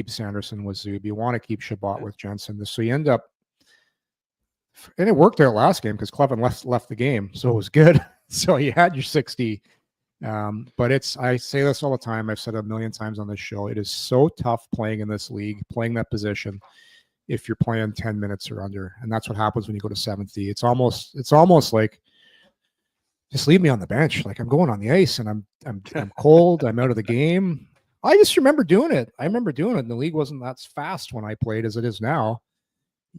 [SPEAKER 3] Sanderson with Zub. You want to keep Shabbat with Jensen. So you end up, and it worked out last game because Clevin left the game, so it was good. So you had your 60. But I say this all the time. I've said it a million times on this show. It is so tough playing in this league, playing that position, if you're playing 10 minutes or under. And that's what happens when you go to 7th. It's almost like, just leave me on the bench. Like I'm going on the ice and I'm cold. I'm out of the game. I just remember doing it. And the league wasn't that fast when I played as it is now.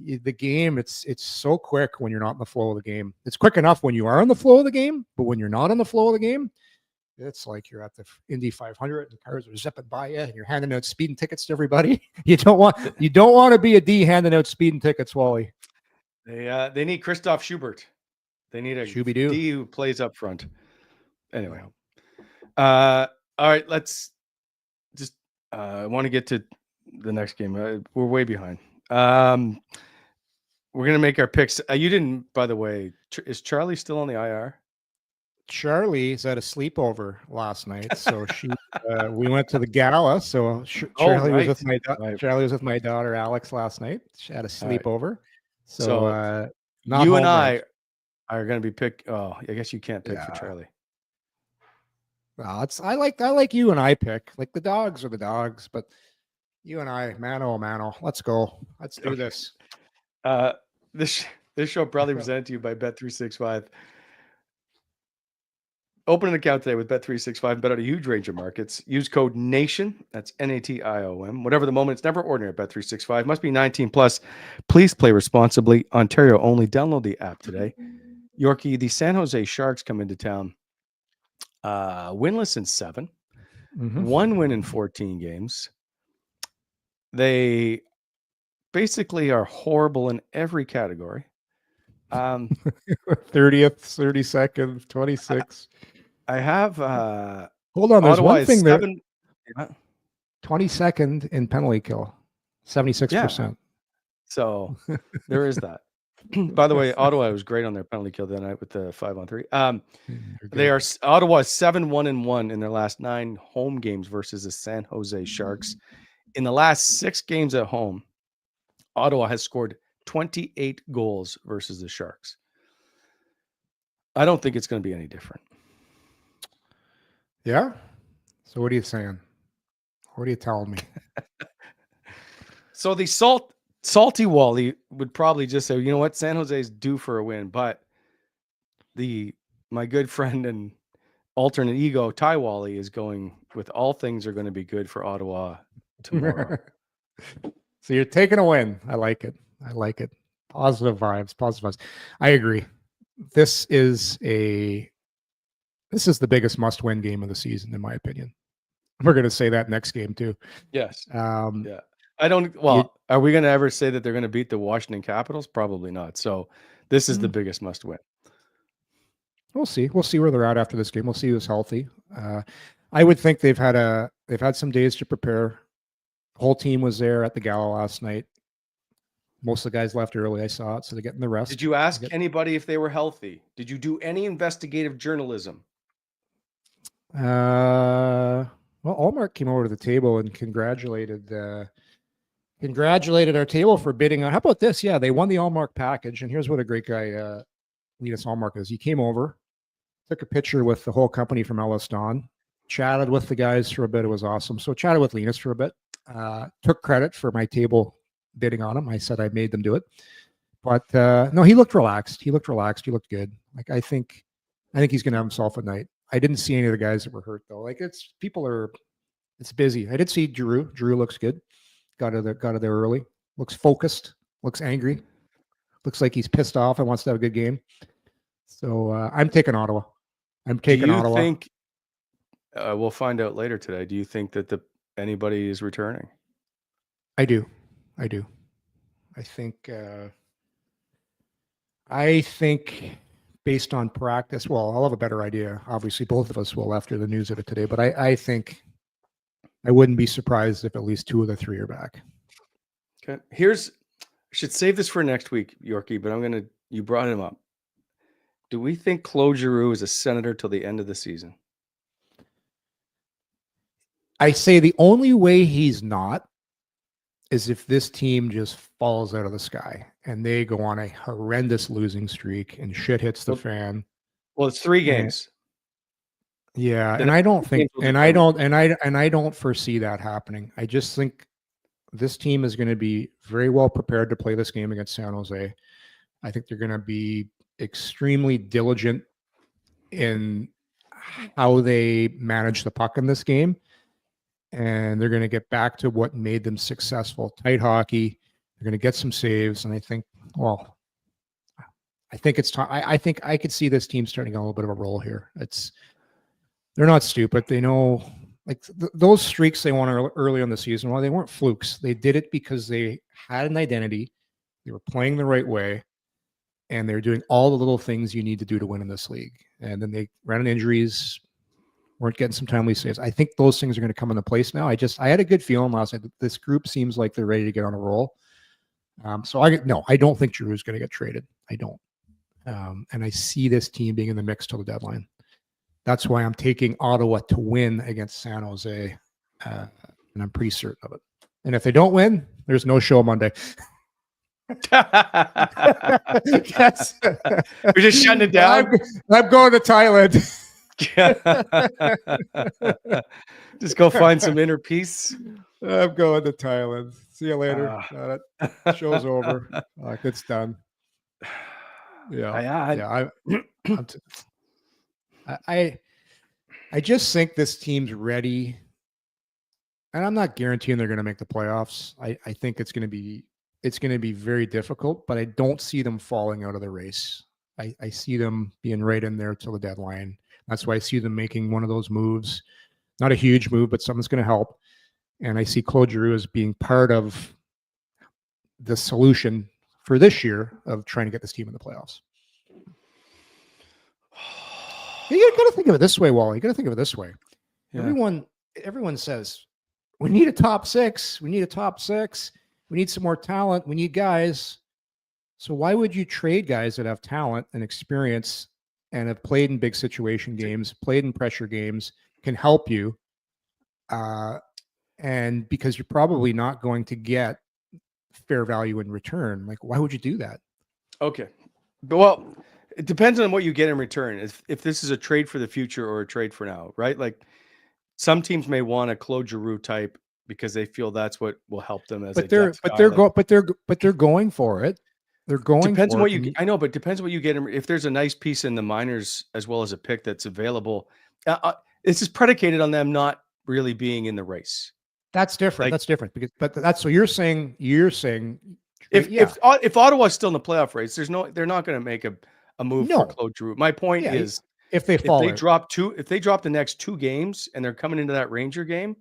[SPEAKER 3] The game, it's so quick when you're not in the flow of the game. It's quick enough when you are in the flow of the game, but when you're not in the flow of the game, it's like you're at the Indy 500 and cars are zipping by you and you're handing out speeding tickets to everybody. You don't want to be a D handing out speeding tickets, Wally.
[SPEAKER 2] They need Christoph Schubert. They need a D who plays up front. Anyway. All right, let's just I want to get to the next game. We're way behind. We're going to make our picks. You didn't, by the way, is Charlie still on the IR?
[SPEAKER 3] Charlie's at a sleepover last night, so we went to the gala. So Charlie was with my daughter Alex last night. She had a sleepover. Right. So
[SPEAKER 2] you and I are going to be pick. Oh, I guess you can't pick for Charlie.
[SPEAKER 3] Well, I like you and I pick. Like the dogs are the dogs, but you and I, mano, let's go. Let's do this.
[SPEAKER 2] This show probably presented to you by Bet365. Open an account today with Bet365. Bet on a huge range of markets. Use code NATION. That's NATIOM. Whatever the moment, it's never ordinary at Bet365. Must be 19 plus. Please play responsibly. Ontario only. Download the app today. Yorkie, the San Jose Sharks come into town winless in 7. Mm-hmm. 1 win in 14 games. They basically are horrible in every category.
[SPEAKER 3] 30th, 32nd, 26th.
[SPEAKER 2] I have
[SPEAKER 3] hold on, there's one thing there. 22nd in penalty kill, 76%.
[SPEAKER 2] So there is that. By the way, Ottawa was great on their penalty kill the night with the 5-on-3.
[SPEAKER 3] They're
[SPEAKER 2] They
[SPEAKER 3] good.
[SPEAKER 2] are Ottawa 7-1-1 in their last 9 home games versus the San Jose Sharks. In the last 6 games at home, Ottawa has scored 28 goals versus the Sharks. I don't think it's going to be any different.
[SPEAKER 3] Yeah. So what are you saying? What are you telling me?
[SPEAKER 2] So the salty Wally would probably just say, you know what, San Jose's due for a win, but my good friend and alternate ego, Ty Wally, is going with all things are going to be good for Ottawa tomorrow.
[SPEAKER 3] So you're taking a win. I like it. I like it. Positive vibes. Positive vibes. I agree. This is the biggest must-win game of the season, in my opinion. We're going to say that next game too.
[SPEAKER 2] Yes.
[SPEAKER 3] Yeah.
[SPEAKER 2] Are we going to ever say that they're going to beat the Washington Capitals? Probably not. So this is the biggest must-win.
[SPEAKER 3] We'll see. We'll see where they're at after this game. We'll see who's healthy. I would think they've had some days to prepare. The whole team was there at the gala last night. Most of the guys left early. I saw it, so they're getting the rest.
[SPEAKER 2] Did you ask anybody if they were healthy? Did you do any investigative journalism?
[SPEAKER 3] Well, Ullmark came over to the table and congratulated our table for bidding on. How about this? Yeah, they won the Ullmark package, and here's what a great guy Linus Ullmark is. He came over, took a picture with the whole company from Ellis Don, chatted with the guys for a bit. It was awesome. So chatted with Linus for a bit. Took credit for my table bidding on him. I said I made them do it, but no, he looked relaxed. He looked good. Like I think he's gonna have himself a night. I didn't see any of the guys that were hurt though. Like it's busy. I did see Drew. Drew looks good. Got to there early. Looks focused. Looks angry. Looks like he's pissed off and wants to have a good game. So I'm taking Ottawa. Ottawa.
[SPEAKER 2] Do you think we'll find out later today? Do you think that anybody is returning?
[SPEAKER 3] I do. I think based on practice, well, I'll have a better idea. Obviously, both of us will after the news of it today. But I think I wouldn't be surprised if at least 2 of the 3 are back.
[SPEAKER 2] Okay. I should save this for next week, Yorkie, but you brought him up. Do we think Claude Giroux is a Senator till the end of the season?
[SPEAKER 3] I say the only way he's not is if this team just falls out of the sky and they go on a horrendous losing streak and shit hits the fan.
[SPEAKER 2] Well, it's 3 games.
[SPEAKER 3] Yeah, and I don't think, and I don't foresee that happening. I just think this team is going to be very well prepared to play this game against San Jose. I think they're going to be extremely diligent in how they manage the puck in this game. And they're going to get back to what made them successful. Tight hockey. They're going to get some saves. And I think it's time. I think I could see this team starting a little bit of a roll here. They're not stupid. They know like those streaks they won early in the season. Well, they weren't flukes. They did it because they had an identity. They were playing the right way. And they're doing all the little things you need to do to win in this league. And then they ran into injuries, weren't getting some timely saves. I think those things are going to come into place now. I had a good feeling last night that this group seems like they're ready to get on a roll. So I don't think Giroux is going to get traded. I don't. And I see this team being in the mix till the deadline. That's why I'm taking Ottawa to win against San Jose. And I'm pretty certain of it. And if they don't win, there's no show Monday.
[SPEAKER 2] Yes. We're just shutting it down.
[SPEAKER 3] I'm going to Thailand.
[SPEAKER 2] Just go find some inner peace.
[SPEAKER 3] I'm going to Thailand. See you later. Got it. Show's over. It's done. Yeah. I just think this team's ready, and I'm not guaranteeing they're going to make the playoffs. I think it's going to be very difficult, but I don't see them falling out of the race. I see them being right in there till the deadline. That's why I see them making one of those moves, not a huge move, but something's going to help. And I see Claude Giroux as being part of the solution for this year of trying to get this team in the playoffs. You got to think of it this way, Wally. You got to think of it this way. Yeah. Everyone says we need a top 6. We need a top 6. We need some more talent. We need guys. So why would you trade guys that have talent and experience and have played in big situation games, played in pressure games, can help you, and because you're probably not going to get fair value in return? Like, why would you do that?
[SPEAKER 2] Okay. Well, it depends on what you get in return. If this is a trade for the future or a trade for now, right? Like some teams may want a Claude Giroux type because they feel that's what will help them as a depth guy.
[SPEAKER 3] They're going for it. They're going
[SPEAKER 2] depends on
[SPEAKER 3] for
[SPEAKER 2] what
[SPEAKER 3] it.
[SPEAKER 2] you. I know, but depends on what you get. If there's a nice piece in the minors as well as a pick that's available, this is predicated on them not really being in the race.
[SPEAKER 3] That's different.
[SPEAKER 2] Like,
[SPEAKER 3] that's different because, but that's so you're saying.
[SPEAKER 2] If Ottawa's still in the playoff race, they're not going to make a move for Claude Giroux. My point is,
[SPEAKER 3] if they
[SPEAKER 2] drop the next 2 games and they're coming into that Ranger game,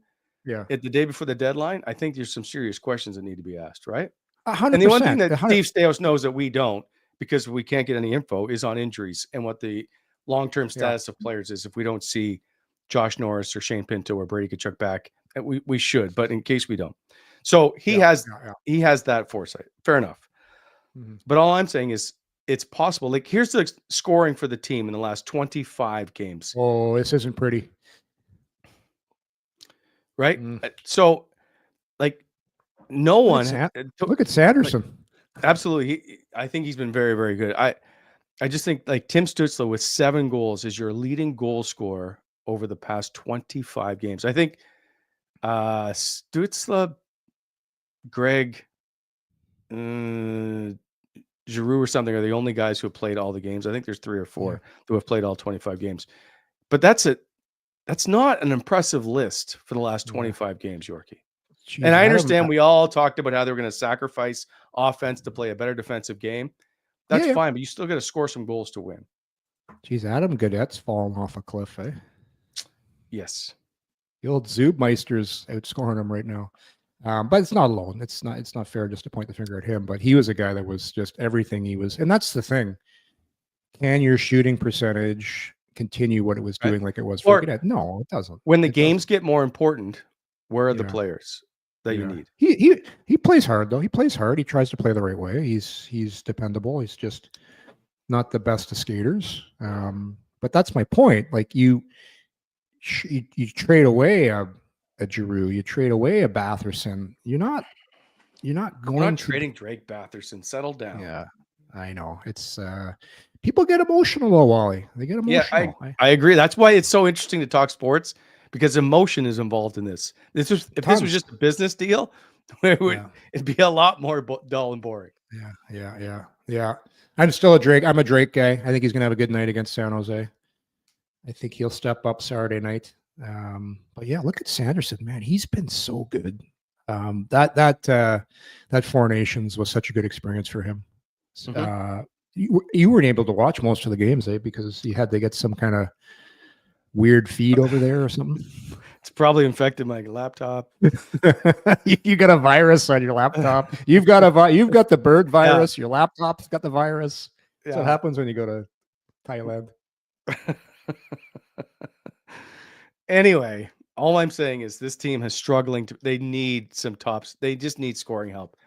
[SPEAKER 2] at the day before the deadline, I think there's some serious questions that need to be asked, right?
[SPEAKER 3] 100%.
[SPEAKER 2] And the one thing that Steve Staios knows that we don't, because we can't get any info, is on injuries and what the long-term status of players is. If we don't see Josh Norris or Shane Pinto or Brady Tkachuk back, we should, but in case we don't. So he has that foresight. Fair enough. Mm-hmm. But all I'm saying is it's possible. Like, here's the scoring for the team in the last 25 games.
[SPEAKER 3] Oh, this isn't pretty.
[SPEAKER 2] Right? So, like, no one
[SPEAKER 3] look at Sanderson.
[SPEAKER 2] Like, absolutely. I think he's been very, very good. I just think like Tim Stützle with 7 goals is your leading goal scorer over the past 25 games. I think Stützle, Greg, Giroux or something are the only guys who have played all the games. I think there's 3 or 4 who have played all 25 games. But that's not an impressive list for the last 25 games, Yorkie. Jeez, and I understand we all talked about how they were going to sacrifice offense to play a better defensive game. That's fine, but you still got to score some goals to win.
[SPEAKER 3] Geez, Adam Gaudette's falling off a cliff, eh?
[SPEAKER 2] Yes.
[SPEAKER 3] The old Zubmeister's outscoring him right now. But it's not alone. It's not fair just to point the finger at him, but he was a guy that was just everything he was. And that's the thing. Can your shooting percentage continue what it was doing like it was for Gaudette? No, it doesn't.
[SPEAKER 2] When the games get more important, where are the players that you need?
[SPEAKER 3] He plays hard though. He plays hard. He tries to play the right way. He's dependable. He's just not the best of skaters. But that's my point. Like you trade away a Giroux, you trade away a Batherson. You're not
[SPEAKER 2] trading Drake Batherson. Settle down.
[SPEAKER 3] Yeah, I know. It's people get emotional though, Wally. They get emotional.
[SPEAKER 2] Yeah, I agree. That's why it's so interesting to talk sports, because emotion is involved in this. If this was just a business deal, it'd be a lot more dull and boring.
[SPEAKER 3] Yeah. I'm still a Drake. I'm a Drake guy. I think he's gonna have a good night against San Jose. I think he'll step up Saturday night. But yeah, look at Sanderson, man. He's been so good. That Four Nations was such a good experience for him. You weren't able to watch most of the games, because you had to get some kind of weird feed over there or something.
[SPEAKER 2] It's probably infected my laptop.
[SPEAKER 3] You got a virus on your laptop. You've got the bird virus. Your laptop's got the virus. That's what happens when you go to Thailand.
[SPEAKER 2] Anyway, all I'm saying is this team is struggling. They need some tops. They just need scoring help.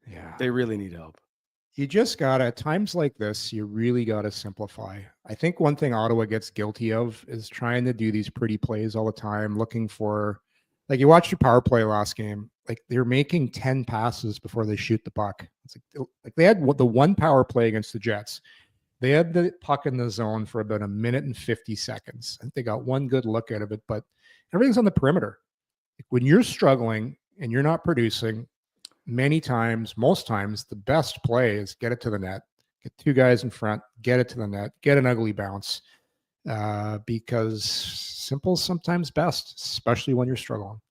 [SPEAKER 3] Yeah,
[SPEAKER 2] they really need help.
[SPEAKER 3] You just gotta, at times like this, you really gotta simplify. I think one thing Ottawa gets guilty of is trying to do these pretty plays all the time, looking for, like, you watched your power play last game. Like, they're making 10 passes before they shoot the puck. It's like they had the one power play against the Jets. They had the puck in the zone for about 1 minute and 50 seconds. I think they got one good look out of it, but everything's on the perimeter. Like, when you're struggling and you're not producing, most times, the best play is get it to the net, get 2 guys in front, get it to the net, get an ugly bounce, because simple's sometimes best, especially when you're struggling.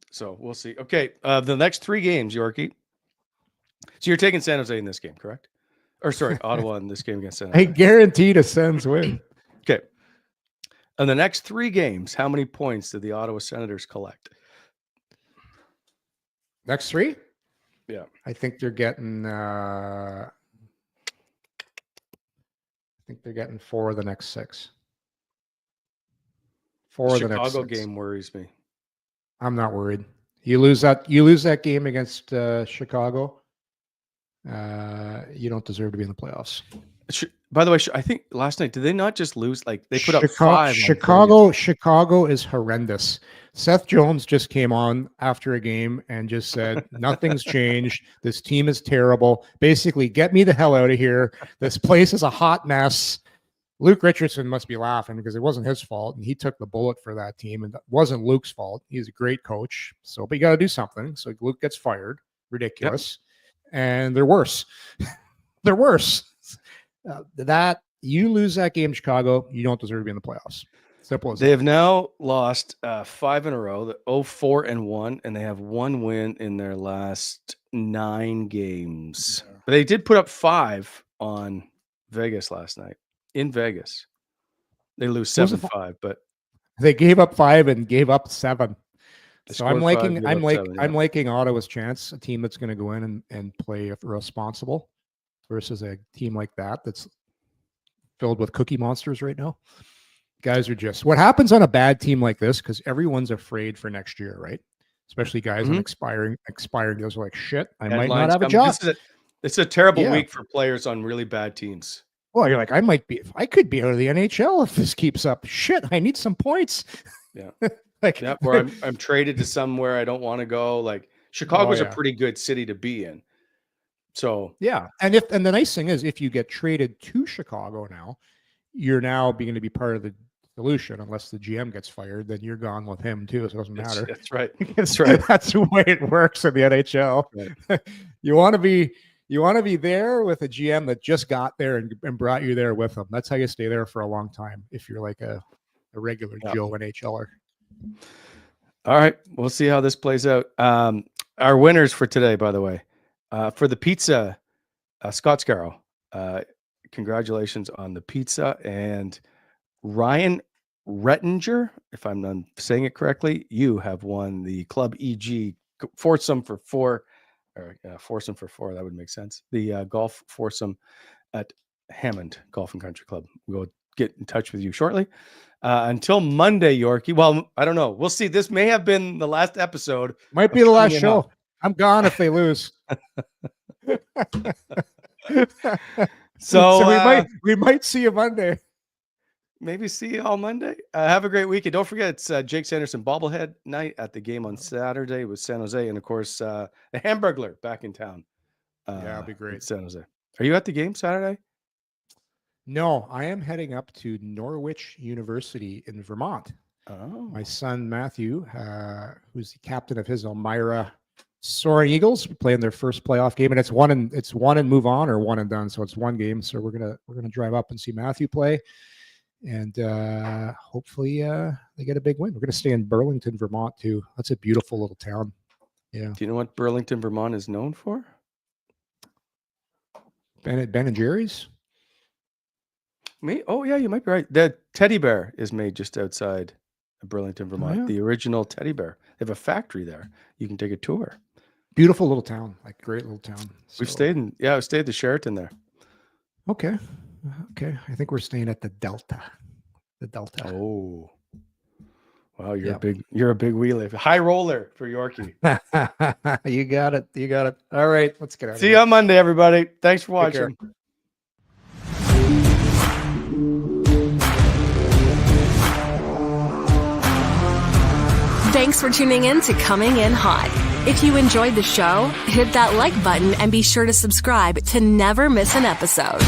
[SPEAKER 2] So we'll see. Okay, the next 3 games, Yorkie. So you're taking San Jose in this game, correct? Or sorry, Ottawa in this game against San Jose.
[SPEAKER 3] I guaranteed a Sens win.
[SPEAKER 2] Okay. In the next 3 games, how many points did the Ottawa Senators collect?
[SPEAKER 3] Next 3?
[SPEAKER 2] Yeah.
[SPEAKER 3] I think they're getting 4 of the next 6. 4 of the next 6.
[SPEAKER 2] Chicago game worries me.
[SPEAKER 3] I'm not worried. You lose that game against Chicago. you don't deserve to be in the playoffs.
[SPEAKER 2] By the way, I think last night, did they not just lose? Like they put up 5.
[SPEAKER 3] Chicago is horrendous. Seth Jones just came on after a game and just said, nothing's changed. This team is terrible. Basically, get me the hell out of here. This place is a hot mess. Luke Richardson must be laughing because it wasn't his fault, and he took the bullet for that team, and that wasn't Luke's fault. He's a great coach. So, but you got to do something. So Luke gets fired. Ridiculous. Yep. And they're worse. They're worse. That you lose that game, Chicago, you don't deserve to be in the playoffs. Simple as
[SPEAKER 2] they have now lost 5 in a row. The 0-4-1, and they have 1 win in their last 9 games. Yeah. But they did put up 5 on Vegas last night. In Vegas, they lose 7-5, but
[SPEAKER 3] they gave up 5 and gave up 7. So I'm liking Ottawa's chance, a team that's going to go in and play responsible versus a team like that that's filled with cookie monsters right now. Guys are just what happens on a bad team like this, because everyone's afraid for next year, right? Especially guys on expiring deals are like, shit, I might not have a job.
[SPEAKER 2] It's a terrible week for players on really bad teams.
[SPEAKER 3] Well, you're like, I could be out of the NHL if this keeps up. Shit, I need some points.
[SPEAKER 2] Yeah. Where I'm traded to somewhere I don't want to go. Like Chicago's a pretty good city to be in. So
[SPEAKER 3] yeah. And the nice thing is if you get traded to Chicago now, you're now going to be part of the solution. Unless the GM gets fired, then you're gone with him too. So it doesn't matter.
[SPEAKER 2] That's right. That's right.
[SPEAKER 3] That's the way it works in the NHL. Right. You want to be there with a GM that just got there and brought you there with them. That's how you stay there for a long time. If you're like a regular Joe NHLer.
[SPEAKER 2] All right. We'll see how this plays out. Our winners for today, by the way, for the pizza, Scott Scarrow, congratulations on the pizza. And Ryan Rettinger, if I'm not saying it correctly, you have won the ClubEG foursome for 4. Or foursome for 4, that would make sense. The golf foursome at Hammond Golf and Country Club. We'll get in touch with you shortly. Until Monday, Yorkie. Well, I don't know. We'll see. This may have been the last episode.
[SPEAKER 3] Might be the last show. I'm gone if they lose. So we might see you Monday.
[SPEAKER 2] Maybe see you all Monday. Have a great weekend. Don't forget, it's Jake Sanderson bobblehead night at the game on Saturday with San Jose. And, of course, the Hamburglar back in town.
[SPEAKER 3] Yeah, it'll be great.
[SPEAKER 2] San Jose. Are you at the game Saturday?
[SPEAKER 3] No, I am heading up to Norwich University in Vermont.
[SPEAKER 2] Oh.
[SPEAKER 3] My son, Matthew, who's the captain of his Elmira Soaring Eagles, playing their first playoff game. And it's one and move on or one and done. So it's one game. So we're gonna drive up and see Matthew play. And hopefully they get a big win. We're going to stay in Burlington, Vermont, too. That's a beautiful little town. Yeah.
[SPEAKER 2] Do you know what Burlington, Vermont is known for?
[SPEAKER 3] Ben and Jerry's?
[SPEAKER 2] Me? Oh, yeah, you might be right. The teddy bear is made just outside of Burlington, Vermont. Oh, yeah. The original teddy bear. They have a factory there. You can take a tour.
[SPEAKER 3] Beautiful little town. Like, great little town.
[SPEAKER 2] We've stayed I stayed at the Sheraton there.
[SPEAKER 3] Okay. I think we're staying at the Delta.
[SPEAKER 2] Oh, wow! You're a big wheelie, high roller for Yorkie.
[SPEAKER 3] You got it. All right, let's get out.
[SPEAKER 2] See you on Monday, everybody. Thanks for watching.
[SPEAKER 1] Thanks for tuning in to Coming In Hot. If you enjoyed the show, hit that like button and be sure to subscribe to never miss an episode.